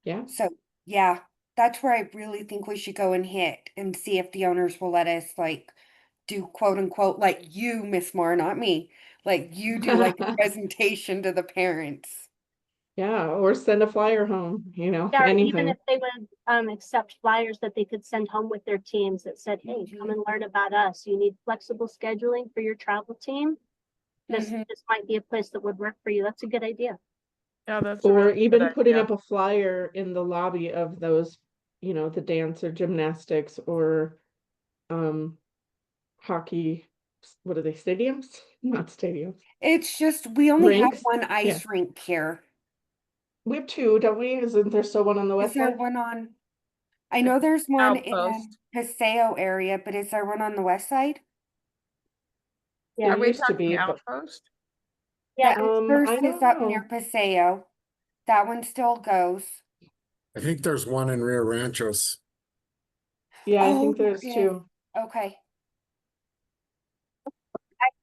Speaker 2: Yeah.
Speaker 1: so yeah, that's where I really think we should go and hit and see if the owners will let us like do quote unquote like you, Miss Moore, not me. Like you do like a presentation to the parents.
Speaker 2: Yeah, or send a flyer home,
Speaker 7: Yeah, or even
Speaker 2: anything.
Speaker 7: if they would accept flyers that they could send home with their teams that said, hey, come and learn about us. You need flexible scheduling for your travel team. This might be a place that would work for you. That's a good idea.
Speaker 4: Yeah, that's a
Speaker 2: Or
Speaker 4: really good
Speaker 2: even putting
Speaker 4: idea.
Speaker 2: up a flyer in the lobby of those, the dance or gymnastics or hockey, what are they, stadiums? Not stadiums.
Speaker 1: It's just we only have
Speaker 2: Rinks.
Speaker 1: one
Speaker 2: Yeah.
Speaker 1: ice rink here.
Speaker 2: We have two, don't we? Isn't there still one on the
Speaker 1: Is
Speaker 2: west
Speaker 1: there
Speaker 2: side?
Speaker 1: one on? I know there's one in
Speaker 4: Outpost.
Speaker 1: Paseo area, but is there one on the west side?
Speaker 7: Yeah.
Speaker 2: There
Speaker 4: Are we
Speaker 2: used to
Speaker 4: talking
Speaker 2: be, but
Speaker 4: Outpost?
Speaker 7: Yeah,
Speaker 1: The first
Speaker 2: I
Speaker 1: is
Speaker 2: don't
Speaker 1: up
Speaker 2: know.
Speaker 1: near Paseo. That one still goes.
Speaker 5: I think there's one in Rio Ranchos.
Speaker 2: Yeah, I
Speaker 1: Oh,
Speaker 2: think there's
Speaker 1: there is.
Speaker 2: two.
Speaker 1: Okay.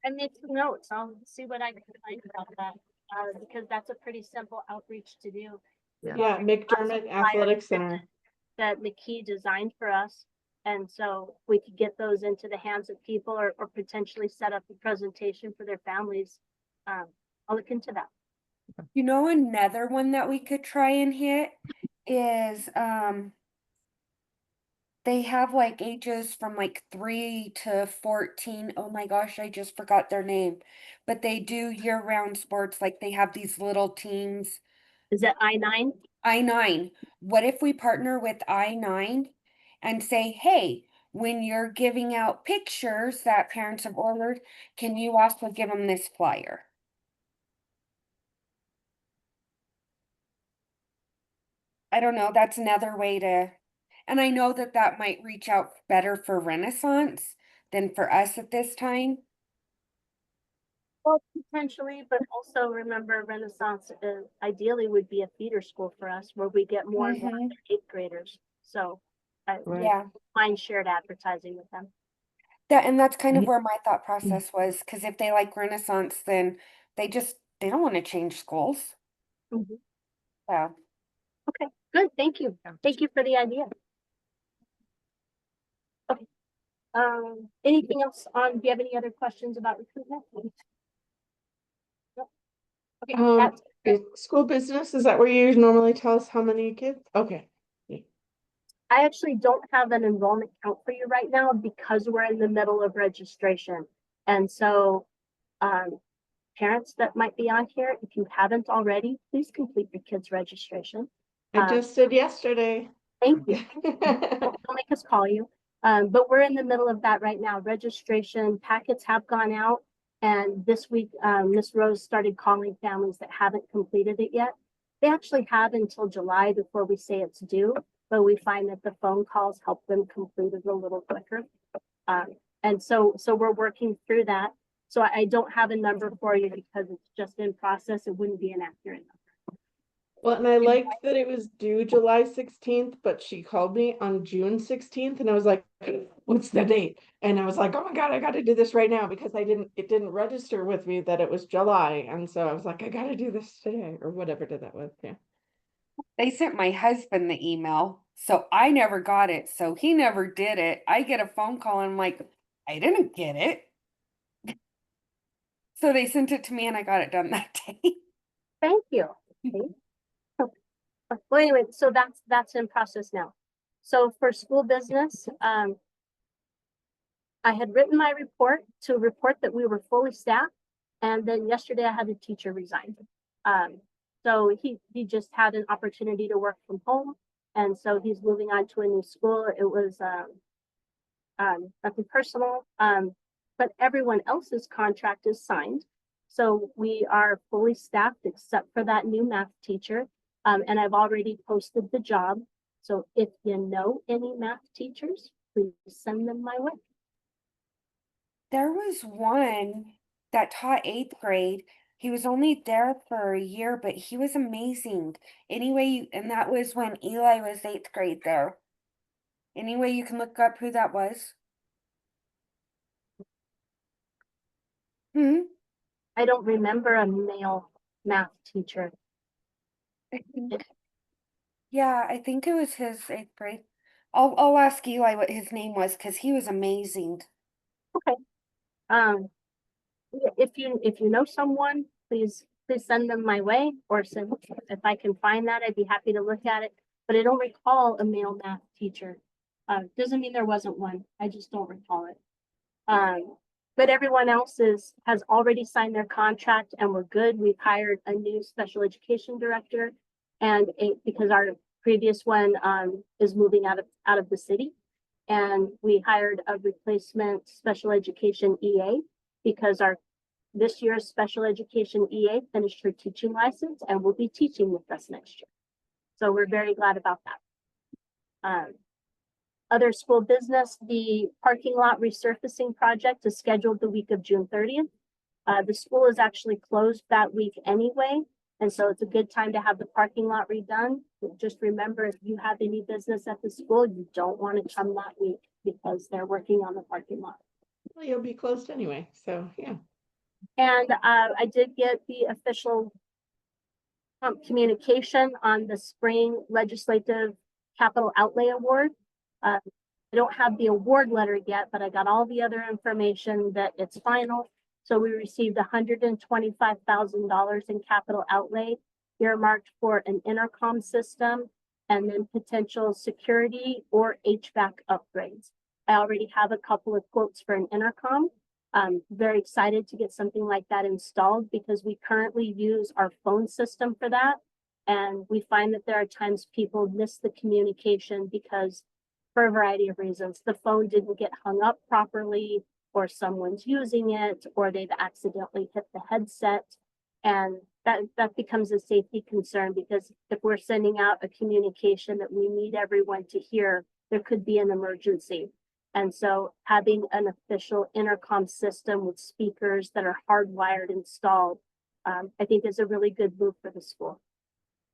Speaker 7: I made some notes. I'll see what I can find about that. Because that's a pretty simple outreach to do.
Speaker 2: Yeah, McDermott Athletic Center.
Speaker 7: That McKee designed for us. And so we could get those into the hands of people or potentially set up a presentation for their families. I'll look into that.
Speaker 1: You know, another one that we could try and hit is they have like ages from like 3 to 14. Oh my gosh, I just forgot their name. But they do year-round sports, like they have these little teams.
Speaker 7: Is it I-9?
Speaker 1: I-9. What if we partner with I-9 and say, hey, when you're giving out pictures that parents have ordered, can you also give them this flyer? I don't know, that's another way to, and I know that that might reach out better for Renaissance than for us at this time.
Speaker 7: Well, potentially, but also remember Renaissance ideally would be a feeder school for us where we get more and more of the eighth graders. So I
Speaker 2: Right.
Speaker 1: Yeah,
Speaker 7: find shared advertising with them.
Speaker 1: and that's kind of where my thought process was, because if they like Renaissance, then they don't want to change schools.
Speaker 7: Mhm.
Speaker 1: So
Speaker 7: Okay, good. Thank you. Thank you for the idea. Okay. Anything else do you have any other questions about recruitment? No? Okay,
Speaker 2: School business, is that where you normally tell us how many kids? Okay.
Speaker 7: I actually don't have an enrollment count for you right now because we're in the middle of registration. And so, parents that might be on here, if you haven't already, please complete your kids' registration.
Speaker 2: I just did yesterday.
Speaker 7: Thank you. Don't make us call you. But we're in the middle of that right now. Registration packets have gone out. And this week, Miss Rose started calling families that haven't completed it yet. They actually have until July before we say it's due, but we find that the phone calls help them complete it a little quicker. And so we're working through that. So I don't have a number for you because it's just in process. It wouldn't be an accurate number.
Speaker 2: Well, and I liked that it was due July 16th, but she called me on June 16th and I was like, what's the date? And I was like, oh my God, I got to do this right now because it didn't register with me that it was July. And so I was like, I got to do this today or whatever did that was. Yeah.
Speaker 1: They sent my husband the email, so I never got it. So he never did it. I get a phone call and I'm like, I didn't get it. So they sent it to me and I got it done that day.
Speaker 7: Thank you. Well, anyway, so that's in process now. So for school business, I had written my report to report that we were fully staffed, and then yesterday I had a teacher resign. So he just had an opportunity to work from home, and so he's moving on to a new school. It was nothing personal, but everyone else's contract is signed. So we are fully staffed except for that new math teacher. And I've already posted the job. So if you know any math teachers, please send them my way.
Speaker 1: There was one that taught 8th grade. He was only there for a year, but he was amazing. Anyway, and that was when Eli was 8th grade there. Anyway, you can look up who that was. Hmm.
Speaker 7: I don't remember a male math teacher.
Speaker 1: I think, yeah, I think it was his 8th grade. I'll ask Eli what his name was because he was amazing.
Speaker 7: Okay. If you know someone, please send them my way, or send, if I can find that, I'd be happy to look at it. But I don't recall a male math teacher. Doesn't mean there wasn't one. I just don't recall it. But everyone else has already signed their contract and we're good. We've hired a new special education director, and because our previous one is moving out of the city, and we hired a replacement special education EA because this year's special education EA finished her teaching license and will be teaching with us next year. So we're very glad about that. Other school business, the parking lot resurfacing project is scheduled the week of June 30th. The school is actually closed that week anyway, and so it's a good time to have the parking lot redone. But just remember, if you have any business at the school, you don't want to come that week because they're working on the parking lot.
Speaker 2: Well, you'll be closed anyway. So yeah.
Speaker 7: And I did get the official communication on the spring legislative capital outlay award. I don't have the award letter yet, but I got all the other information that it's final. So we received $125,000 in capital outlay earmarked for an intercom system and then potential security or HVAC upgrades. I already have a couple of quotes for an intercom. I'm very excited to get something like that installed because we currently use our phone system for that. And we find that there are times people miss the communication because for a variety of reasons, the phone didn't get hung up properly, or someone's using it, or they've accidentally hit the headset. And that becomes a safety concern because if we're sending out a communication that we need everyone to hear, there could be an emergency. And so having an official intercom system with speakers that are hardwired installed, I think is a really good move for the school.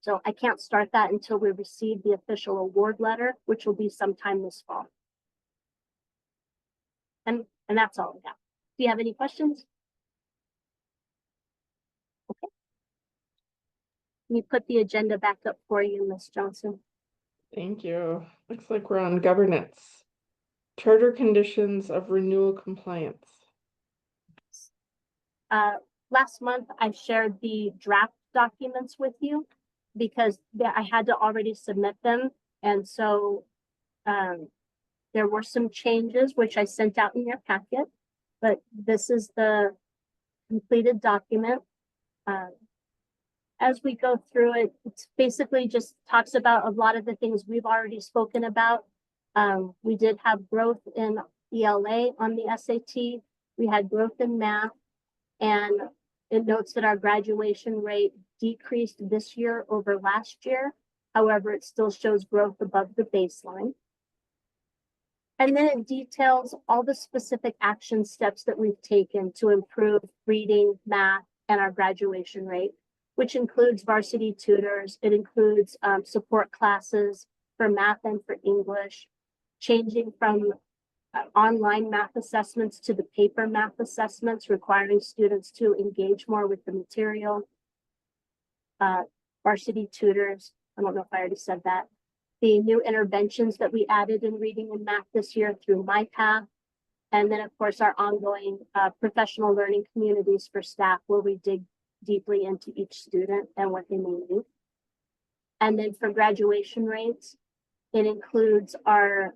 Speaker 7: So I can't start that until we receive the official award letter, which will be sometime this fall. And that's all I have. Do you have any questions? Okay. Let me put the agenda back up for you, Ms. Johnson.
Speaker 2: Thank you. Looks like we're on governance. Charter conditions of renewal compliance.
Speaker 7: Last month, I shared the draft documents with you because I had to already submit them. And so there were some changes, which I sent out in your packet, but this is the completed document. As we go through it, it's basically just talks about a lot of the things we've already spoken about. We did have growth in ELA on the SAT. We had growth in math, and it notes that our graduation rate decreased this year over last year. However, it still shows growth above the baseline. And then it details all the specific action steps that we've taken to improve reading, math, and our graduation rate, which includes varsity tutors. It includes support classes for math and for English, changing from online math assessments to the paper math assessments, requiring students to engage more with the material. Varsity tutors, I don't know if I already said that. The new interventions that we added in reading and math this year through MyPath. And then, of course, our ongoing professional learning communities for staff, where we dig deeply into each student and what they may need. And then for graduation rates, it includes our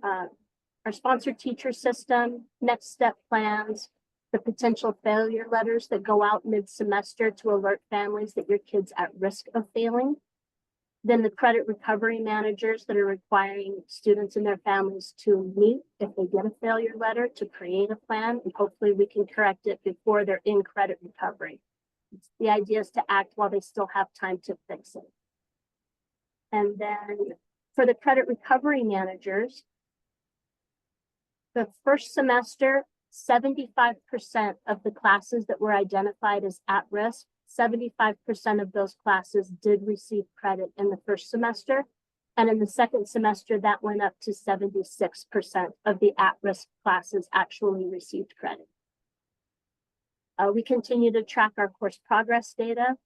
Speaker 7: sponsored teacher system, next step plans, the potential failure letters that go out mid-semester to alert families that your kid's at risk of failing. Then the credit recovery managers that are requiring students and their families to meet if they get a failure letter, to create a plan, and hopefully we can correct it before they're in credit recovery. The idea is to act while they still have time to fix it. And then for the credit recovery managers, the first semester, 75% of the classes that were identified as at risk, 75% of those classes did receive credit in the first semester. And in the second semester, that went up to 76% of the at-risk classes actually received credit. We continue to track our course progress data.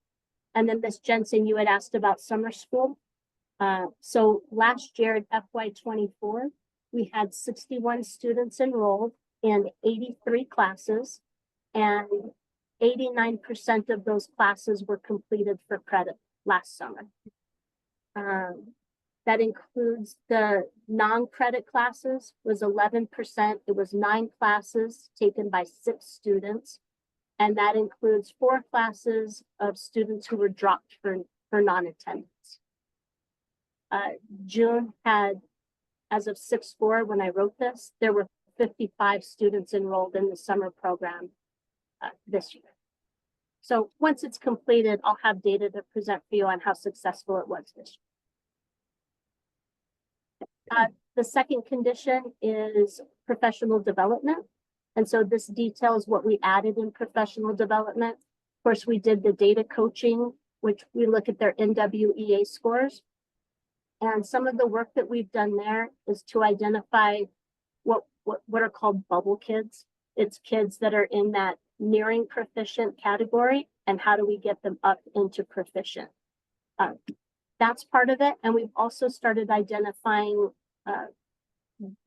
Speaker 7: And then Ms. Jensen, you had asked about summer school. So last year at FY24, we had 61 students enrolled in 83 classes, and 89% of those classes were completed for credit last summer. That includes the non-credit classes was 11%. It was 9 classes taken by 6 students. And that includes 4 classes of students who were dropped for non-attendance. June had, as of 6/4, when I wrote this, there were 55 students enrolled in the summer program this year. So once it's completed, I'll have data to present for you on how successful it was this year. The second condition is professional development. And so this details what we added in professional development. Of course, we did the data coaching, which we look at their NWEA scores. And some of the work that we've done there is to identify what are called bubble kids. It's kids that are in that nearing proficient category, and how do we get them up into proficient? That's part of it. And we've also started identifying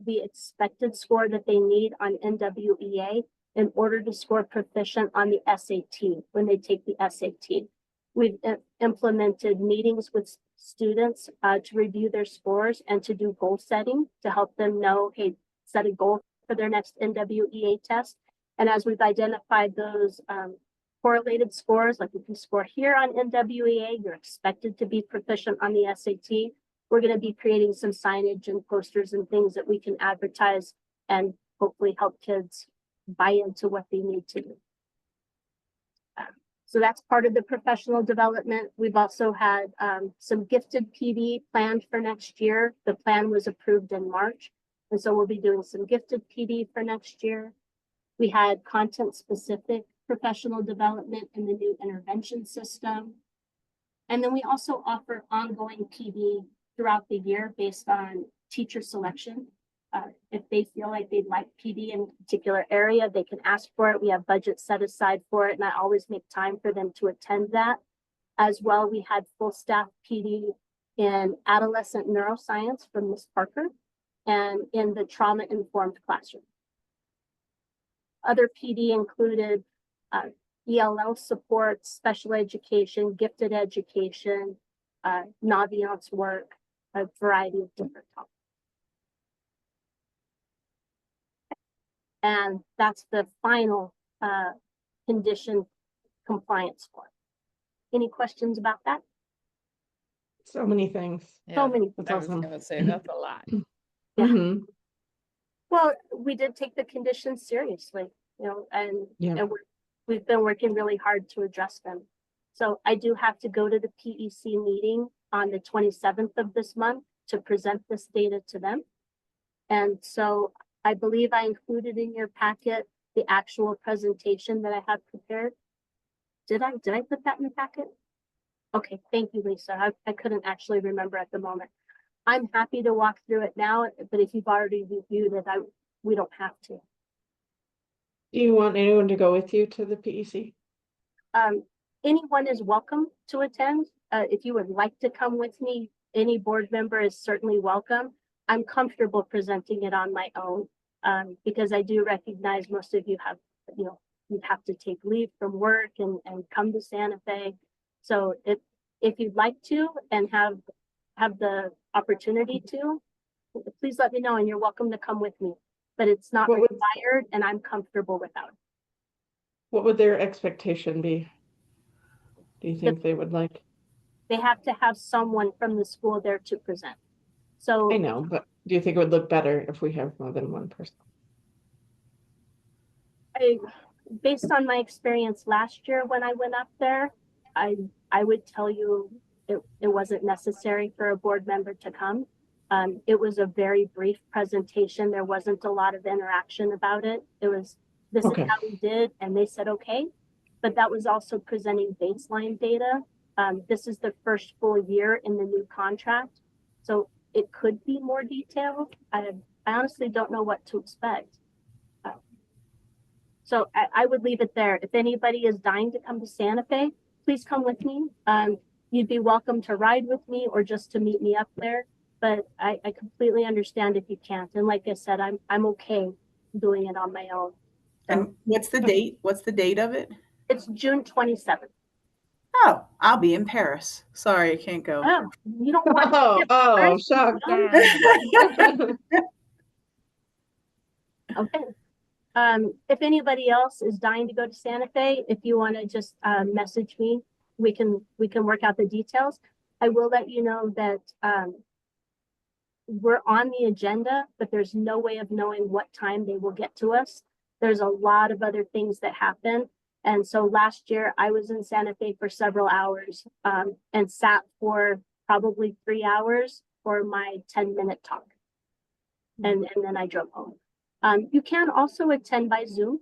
Speaker 7: the expected score that they need on NWEA in order to score proficient on the SAT when they take the SAT. We've implemented meetings with students to review their scores and to do goal setting to help them know, hey, set a goal for their next NWEA test. And as we've identified those correlated scores, like if you score here on NWEA, you're expected to be proficient on the SAT. We're going to be creating some signage and posters and things that we can advertise and hopefully help kids buy into what they need to do. So that's part of the professional development. We've also had some gifted PD planned for next year. The plan was approved in March. And so we'll be doing some gifted PD for next year. We had content-specific professional development in the new intervention system. And then we also offer ongoing PD throughout the year based on teacher selection. If they feel like they'd like PD in a particular area, they can ask for it. We have budget set aside for it, and I always make time for them to attend that. As well, we had full staff PD in adolescent neuroscience from Ms. Parker and in the trauma-informed classroom. Other PD included ELL support, special education, gifted education, Naviance work, a variety of different topics. And that's the final condition compliance score. Any questions about that?
Speaker 2: So many things.
Speaker 7: So many.
Speaker 2: That's
Speaker 4: I was
Speaker 2: awesome.
Speaker 4: gonna say, that's a lot.
Speaker 7: Yeah.
Speaker 2: Mhm.
Speaker 7: Well, we did take the conditions seriously, you know, and we've been working really hard to address them. So I do have to go to the PEC meeting on the 27th of this month to present this data to them. And so I believe I included in your packet the actual presentation that I have prepared. Did I put that in the packet? Okay, thank you, Lisa. I couldn't actually remember at the moment. I'm happy to walk through it now, but if you've already reviewed it, we don't have to.
Speaker 2: Do you want anyone to go with you to the PEC?
Speaker 7: Anyone is welcome to attend. If you would like to come with me, any board member is certainly welcome. I'm comfortable presenting it on my own, because I do recognize most of you have, you have to take leave from work and come to Santa Fe. So if you'd like to and have the opportunity to, please let me know and you're welcome to come with me. But it's not required and I'm comfortable without it.
Speaker 2: What would their expectation be? Do you think they would like?
Speaker 7: They have to have someone from the school there to present. So
Speaker 2: I know, but do you think it would look better if we have more than one person?
Speaker 7: based on my experience last year when I went up there, I would tell you it wasn't necessary for a board member to come. It was a very brief presentation. There wasn't a lot of interaction about it. It was, this is how we did, and they said, okay. But that was also presenting baseline data. This is the first full year in the new contract. So it could be more detailed. I honestly don't know what to expect. So I would leave it there. If anybody is dying to come to Santa Fe, please come with me. You'd be welcome to ride with me or just to meet me up there. But I completely understand if you can't. And like I said, I'm okay doing it on my own. So,
Speaker 3: And what's the date? What's the date of it?
Speaker 7: it's June 27th.
Speaker 3: Oh, I'll be in Paris. Sorry, I can't go.
Speaker 7: Oh, you don't want to skip
Speaker 2: Oh,
Speaker 7: Paris?
Speaker 2: shock.
Speaker 7: Okay. If anybody else is dying to go to Santa Fe, if you want to just message me, we can work out the details. I will let you know that we're on the agenda, but there's no way of knowing what time they will get to us. There's a lot of other things that happen. And so last year I was in Santa Fe for several hours and sat for probably 3 hours for my 10-minute talk. And then I drove home. You can also attend by Zoom.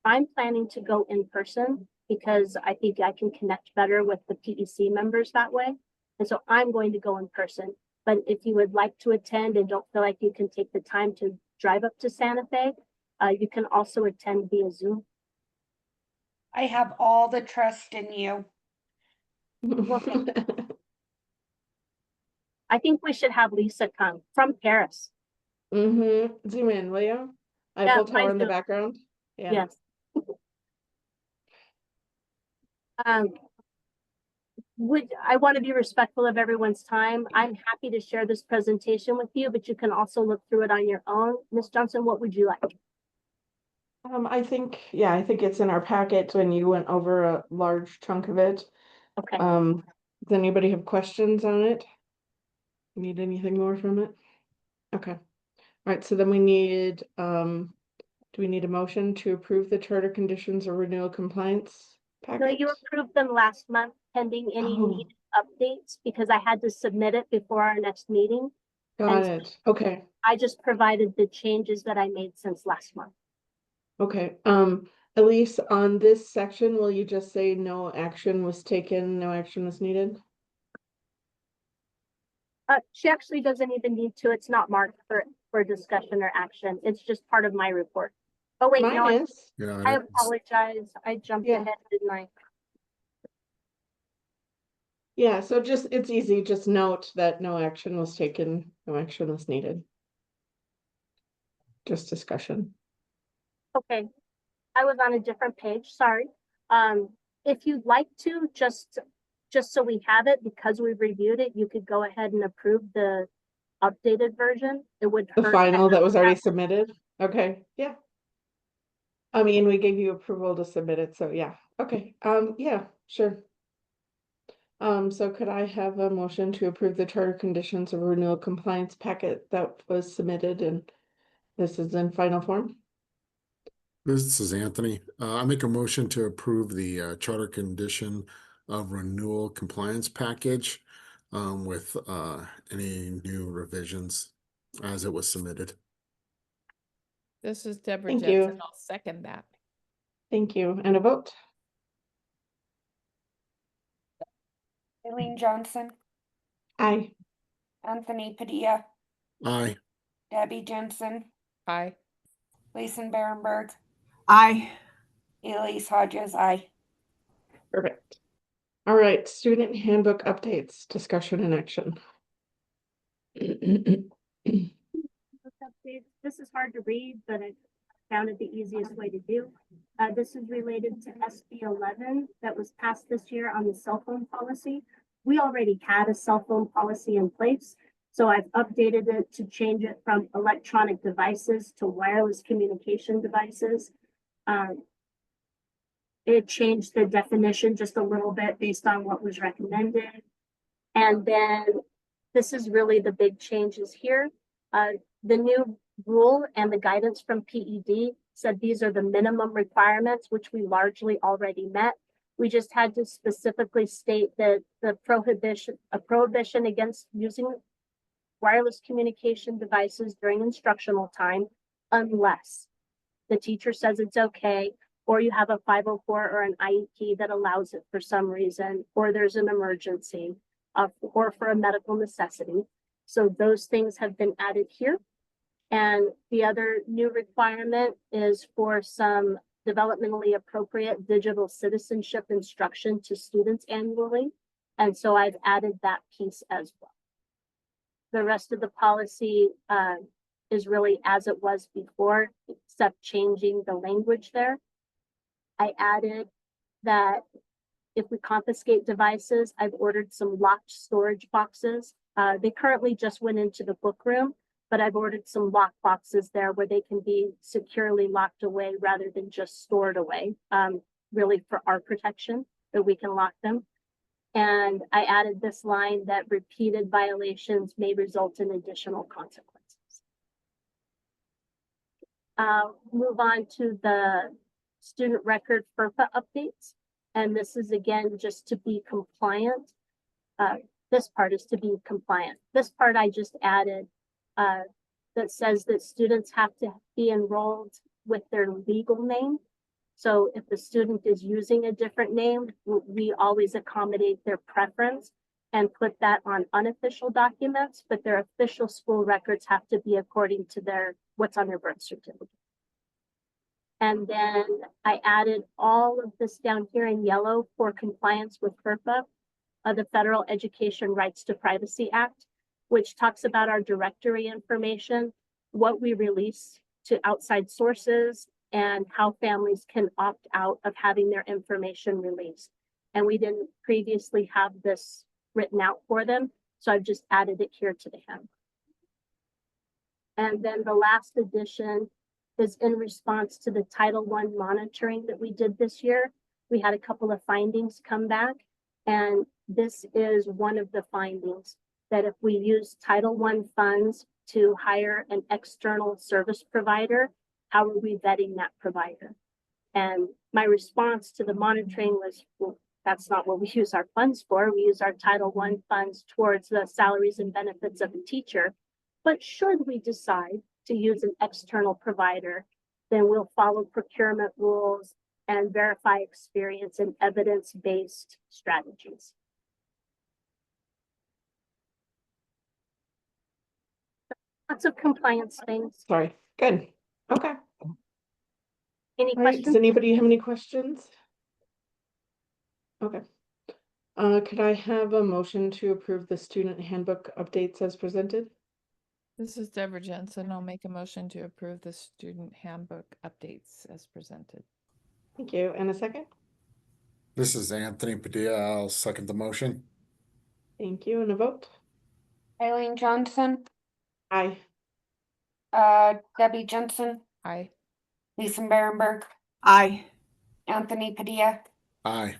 Speaker 7: I'm planning to go in person because I think I can connect better with the PEC members that way. And so I'm going to go in person. But if you would like to attend and don't feel like you can take the time to drive up to Santa Fe, you can also attend via Zoom.
Speaker 8: I have all the trust in you.
Speaker 7: Well, I think we should have Lisa come from Paris.
Speaker 2: Zoom in, will you? Eiffel Tower in the background. Yeah.
Speaker 7: Yes. I want to be respectful of everyone's time. I'm happy to share this presentation with you, but you can also look through it on your own. Ms. Johnson, what would you like?
Speaker 2: I think it's in our packet when you went over a large chunk of it.
Speaker 7: Okay.
Speaker 2: Does anybody have questions on it? Need anything more from it? Okay. All right, so then we need, do we need a motion to approve the charter conditions or renewal compliance package?
Speaker 7: No, you approved them last month pending any needed updates because I had to submit it before our next meeting.
Speaker 2: Got it. Okay.
Speaker 7: I just provided the changes that I made since last month.
Speaker 2: Okay. Elise, on this section, will you just say no action was taken, no action was needed?
Speaker 7: She actually doesn't even need to. It's not marked for discussion or action. It's just part of my report. Oh wait, no,
Speaker 2: Mine is.
Speaker 5: Yeah,
Speaker 7: I apologize. I jumped ahead, didn't I?
Speaker 2: Yeah, so just, it's easy, just note that no action was taken, no action was needed. Just discussion.
Speaker 7: Okay, I was on a different page, sorry. If you'd like to, just so we have it, because we've reviewed it, you could go ahead and approve the updated version. It would
Speaker 2: The
Speaker 7: hurt
Speaker 2: final that was already submitted? Okay, yeah. I mean, we gave you approval to submit it, so yeah, okay, yeah, sure. So could I have a motion to approve the charter conditions of renewal compliance packet that was submitted and this is in final form?
Speaker 5: This is Anthony. I make a motion to approve the charter condition of renewal compliance package with any new revisions as it was submitted.
Speaker 4: This is Deborah
Speaker 2: Thank
Speaker 4: Jensen.
Speaker 2: you.
Speaker 4: I'll second that.
Speaker 2: Thank you. And a vote?
Speaker 1: Eileen Johnson,
Speaker 2: Aye.
Speaker 1: Anthony Padilla,
Speaker 5: Aye.
Speaker 1: Debbie Jensen,
Speaker 4: Aye.
Speaker 1: Gleason Berenberg,
Speaker 3: Aye.
Speaker 1: Elise Hodges, aye.
Speaker 2: Perfect. All right, student handbook updates, discussion and action.
Speaker 7: Updates. This is hard to read, but I found it the easiest way to do. This is related to SB 11 that was passed this year on the cell phone policy. We already had a cell phone policy in place, so I've updated it to change it from electronic devices to wireless communication devices. It changed the definition just a little bit based on what was recommended. And then this is really the big changes here. The new rule and the guidance from PED said these are the minimum requirements, which we largely already met. We just had to specifically state that a prohibition against using wireless communication devices during instructional time, unless the teacher says it's okay, or you have a 504 or an IEP that allows it for some reason, or there's an emergency, or for a medical necessity. So those things have been added here. And the other new requirement is for some developmentally appropriate digital citizenship instruction to students annually. And so I've added that piece as well. The rest of the policy is really as it was before, except changing the language there. I added that if we confiscate devices, I've ordered some locked storage boxes. They currently just went into the book room, but I've ordered some lock boxes there where they can be securely locked away rather than just stored away, really for our protection, that we can lock them. And I added this line that repeated violations may result in additional consequences. Move on to the student record FERPA updates. And this is again, just to be compliant. This part is to be compliant. This part I just added that says that students have to be enrolled with their legal name. So if the student is using a different name, we always accommodate their preference and put that on unofficial documents, but their official school records have to be according to what's on their birth certificate. And then I added all of this down here in yellow for compliance with FERPA, the Federal Education Rights to Privacy Act, which talks about our directory information, what we release to outside sources, and how families can opt out of having their information released. And we didn't previously have this written out for them, so I've just added it here to the handbook. And then the last addition is in response to the Title I monitoring that we did this year. We had a couple of findings come back, and this is one of the findings, that if we use Title I funds to hire an external service provider, how are we vetting that provider? And my response to the monitoring was, well, that's not what we use our funds for. We use our Title I funds towards the salaries and benefits of a teacher. But should we decide to use an external provider, then we'll follow procurement rules and verify experience and evidence-based strategies. Lots of compliance things.
Speaker 2: Sorry, good. Okay.
Speaker 7: Any
Speaker 2: All right,
Speaker 7: questions?
Speaker 2: does anybody have any questions? Okay. Could I have a motion to approve the student handbook updates as presented?
Speaker 4: This is Deborah Jensen. I'll make a motion to approve the student handbook updates as presented.
Speaker 2: Thank you. And a second?
Speaker 5: This is Anthony Padilla. I'll second the motion.
Speaker 2: Thank you. And a vote?
Speaker 1: Eileen Johnson,
Speaker 2: Aye.
Speaker 1: Debbie Jensen,
Speaker 4: Aye.
Speaker 1: Gleason Berenberg,
Speaker 3: Aye.
Speaker 1: Anthony Padilla,
Speaker 5: Aye.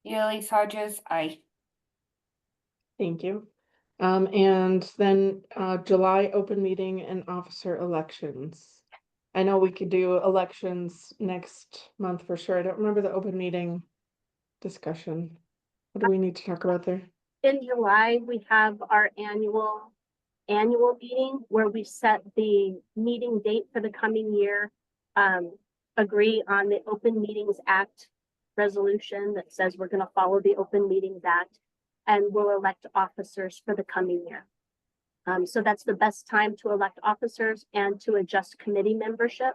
Speaker 1: Elise Hodges, aye.
Speaker 2: Thank you. And then July open meeting and officer elections. I know we could do elections next month for sure. I don't remember the open meeting discussion. What do we need to talk about there?
Speaker 7: In July, we have our annual annual meeting where we set the meeting date for the coming year, agree on the Open Meetings Act resolution that says we're going to follow the Open Meetings Act, and we'll elect officers for the coming year. So that's the best time to elect officers and to adjust committee membership.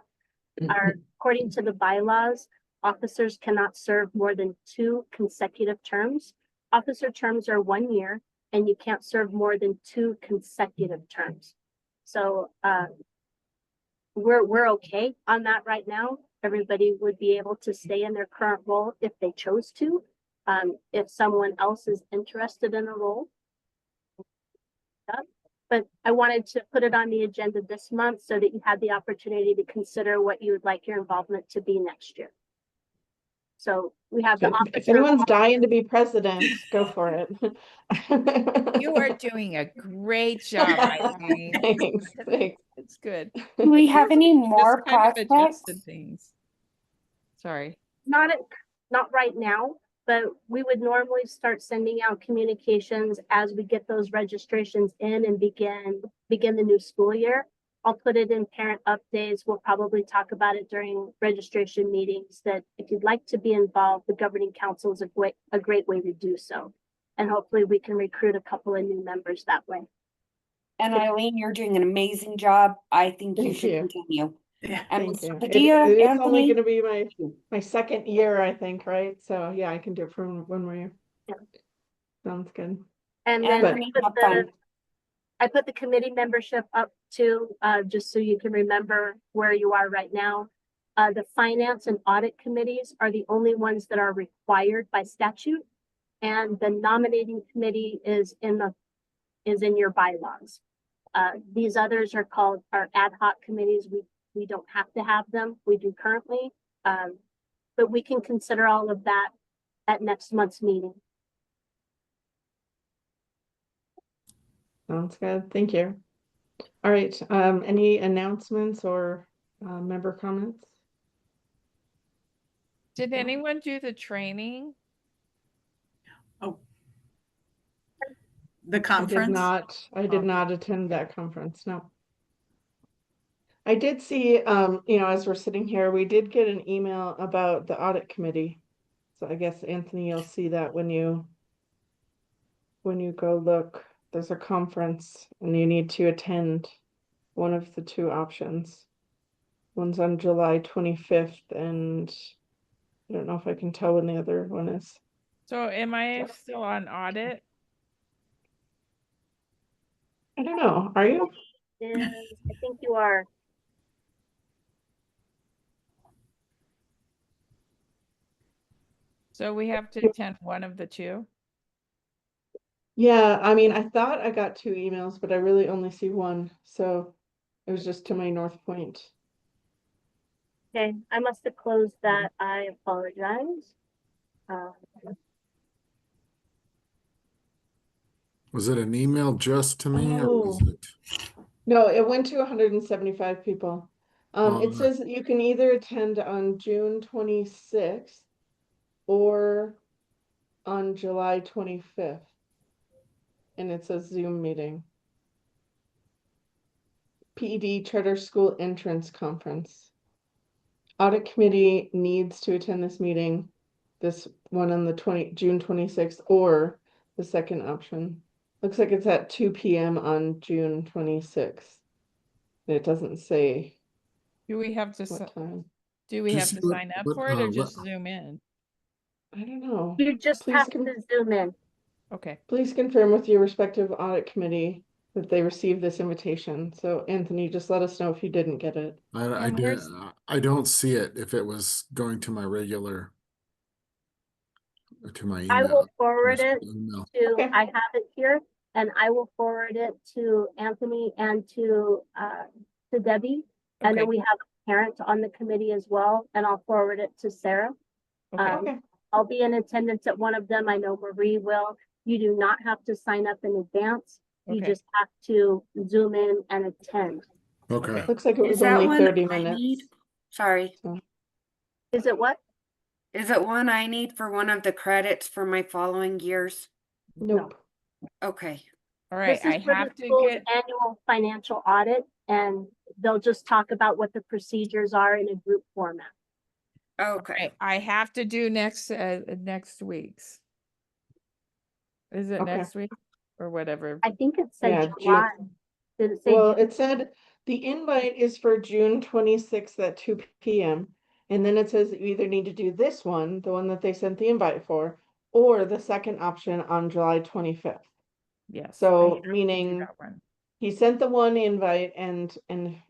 Speaker 7: According to the bylaws, officers cannot serve more than 2 consecutive terms. Officer terms are 1 year, and you can't serve more than 2 consecutive terms. So we're okay on that right now. Everybody would be able to stay in their current role if they chose to. If someone else is interested in a role. But I wanted to put it on the agenda this month so that you had the opportunity to consider what you would like your involvement to be next year. So we have the officer.
Speaker 2: If anyone's dying to be president, go for it.
Speaker 4: You are doing a great job, Eileen.
Speaker 2: Thanks.
Speaker 4: It's good.
Speaker 1: Do we have any more
Speaker 4: Just kind of
Speaker 1: prospects?
Speaker 4: adjusted things. Sorry.
Speaker 7: Not right now, but we would normally start sending out communications as we get those registrations in and begin the new school year. I'll put it in parent updates. We'll probably talk about it during registration meetings, that if you'd like to be involved, the governing council is a great way to do so. And hopefully we can recruit a couple of new members that way.
Speaker 1: And Eileen, you're doing an amazing job. I think you should continue.
Speaker 8: Yeah,
Speaker 1: And
Speaker 2: Thank you.
Speaker 1: Padilla,
Speaker 2: It is only
Speaker 1: Anthony,
Speaker 2: going to be my second year, I think, right? So yeah, I can do it for 1 more year.
Speaker 7: Yeah.
Speaker 2: Sounds good.
Speaker 7: And then
Speaker 1: Anthony, have fun.
Speaker 7: I put the committee membership up too, just so you can remember where you are right now. The finance and audit committees are the only ones that are required by statute, and the nominating committee is in your bylaws. These others are ad hoc committees. We don't have to have them. We do currently, but we can consider all of that at next month's meeting.
Speaker 2: Sounds good. Thank you. All right. Any announcements or member comments?
Speaker 4: Did anyone do the training?
Speaker 8: the conference.
Speaker 2: I did not attend that conference. No. I did see, as we're sitting here, we did get an email about the audit committee. So I guess, Anthony, you'll see that when you go look, there's a conference and you need to attend one of the 2 options. One's on July 25th, and I don't know if I can tell when the other one is.
Speaker 4: So am I still on audit?
Speaker 2: I don't know. Are you?
Speaker 7: And I think you are.
Speaker 4: So we have to attend one of the 2?
Speaker 2: Yeah, I mean, I thought I got 2 emails, but I really only see one. So it was just to my Northpoint.
Speaker 7: Okay, I must have closed that. I apologize.
Speaker 5: Was it an email just to me or was it?
Speaker 2: No, it went to 175 people. It says that you can either attend on June 26th or on July 25th. And it's a Zoom meeting. PED Charter School Entrance Conference. Audit Committee needs to attend this meeting, this one on the June 26th, or the second option. Looks like it's at 2 p.m. on June 26th. It doesn't say
Speaker 4: Do we have to
Speaker 2: what time.
Speaker 4: do we have
Speaker 5: Just
Speaker 4: to sign up for it or just
Speaker 5: let-
Speaker 4: Zoom in?
Speaker 2: I don't know.
Speaker 7: You just
Speaker 2: Please
Speaker 7: have to zoom in.
Speaker 4: Okay.
Speaker 2: Please confirm with your respective audit committee that they received this invitation. So Anthony, just let us know if you didn't get it.
Speaker 5: I don't see it if it was going to my regular, to my email.
Speaker 7: I will forward it
Speaker 5: email.
Speaker 7: to,
Speaker 2: Okay.
Speaker 7: I have it here, and I will forward it to Anthony and to Debbie. And then
Speaker 4: Okay.
Speaker 7: we have a parent on the committee as well, and I'll forward it to Sarah.
Speaker 4: Okay.
Speaker 2: Okay.
Speaker 7: I'll be in attendance at one of them. I know Marie will. You do not have to sign up in advance. You
Speaker 4: Okay.
Speaker 7: just have to zoom in and attend.
Speaker 5: Okay.
Speaker 2: Looks like it
Speaker 1: Is
Speaker 2: was
Speaker 1: that
Speaker 2: only
Speaker 1: one
Speaker 2: 30
Speaker 1: I
Speaker 2: minutes.
Speaker 1: need? Sorry.
Speaker 7: Is it what?
Speaker 1: Is it one I need for one of the credits for my following years?
Speaker 2: Nope.
Speaker 1: Okay.
Speaker 4: All right,
Speaker 7: This is
Speaker 4: I
Speaker 7: for the
Speaker 4: have to
Speaker 7: school's
Speaker 4: get,
Speaker 7: annual financial audit, and they'll just talk about what the procedures are in a group format.
Speaker 1: Okay.
Speaker 4: I have to do next week's. Is it
Speaker 2: Okay.
Speaker 4: next week or whatever?
Speaker 7: I think it
Speaker 2: Yeah,
Speaker 7: said July. Did it say
Speaker 2: Well,
Speaker 7: June?
Speaker 2: it said the invite is for June 26th at 2 p.m. And then it says that you either need to do this one, the one that they sent the invite for, or the second option on July 25th.
Speaker 4: Yes.
Speaker 2: So,
Speaker 4: I have to do
Speaker 2: meaning
Speaker 4: that one.
Speaker 2: he sent the one invite, and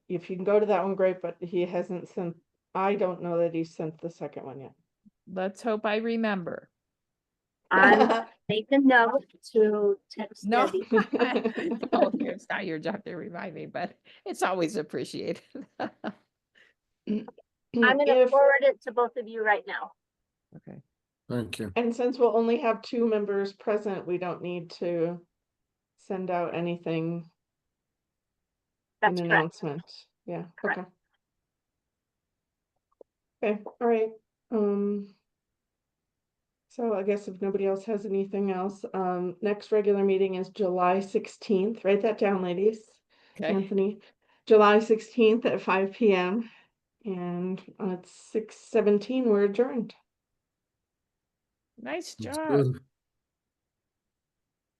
Speaker 2: if you can go to that one, great, but he hasn't sent, I don't know that he sent the second one yet.
Speaker 4: Let's hope I remember.
Speaker 7: I make a note to text
Speaker 4: No,
Speaker 7: Debbie.
Speaker 4: no, it's not your job to remind me, but it's always appreciated.
Speaker 7: I'm gonna
Speaker 2: If,
Speaker 7: forward it to both of you right now.
Speaker 4: Okay.
Speaker 5: Thank you.
Speaker 2: and since we'll only have 2 members present, we don't need to send out anything,
Speaker 7: That's
Speaker 2: an
Speaker 7: correct.
Speaker 2: announcement. Yeah,
Speaker 7: Correct.
Speaker 2: okay. Okay, all right. So I guess if nobody else has anything else, next regular meeting is July 16th. Write that down, ladies.
Speaker 4: Okay.
Speaker 2: Anthony, July 16th at 5 p.m. And it's 6:17. We're adjourned.
Speaker 4: Nice
Speaker 5: That's
Speaker 4: job.
Speaker 5: good.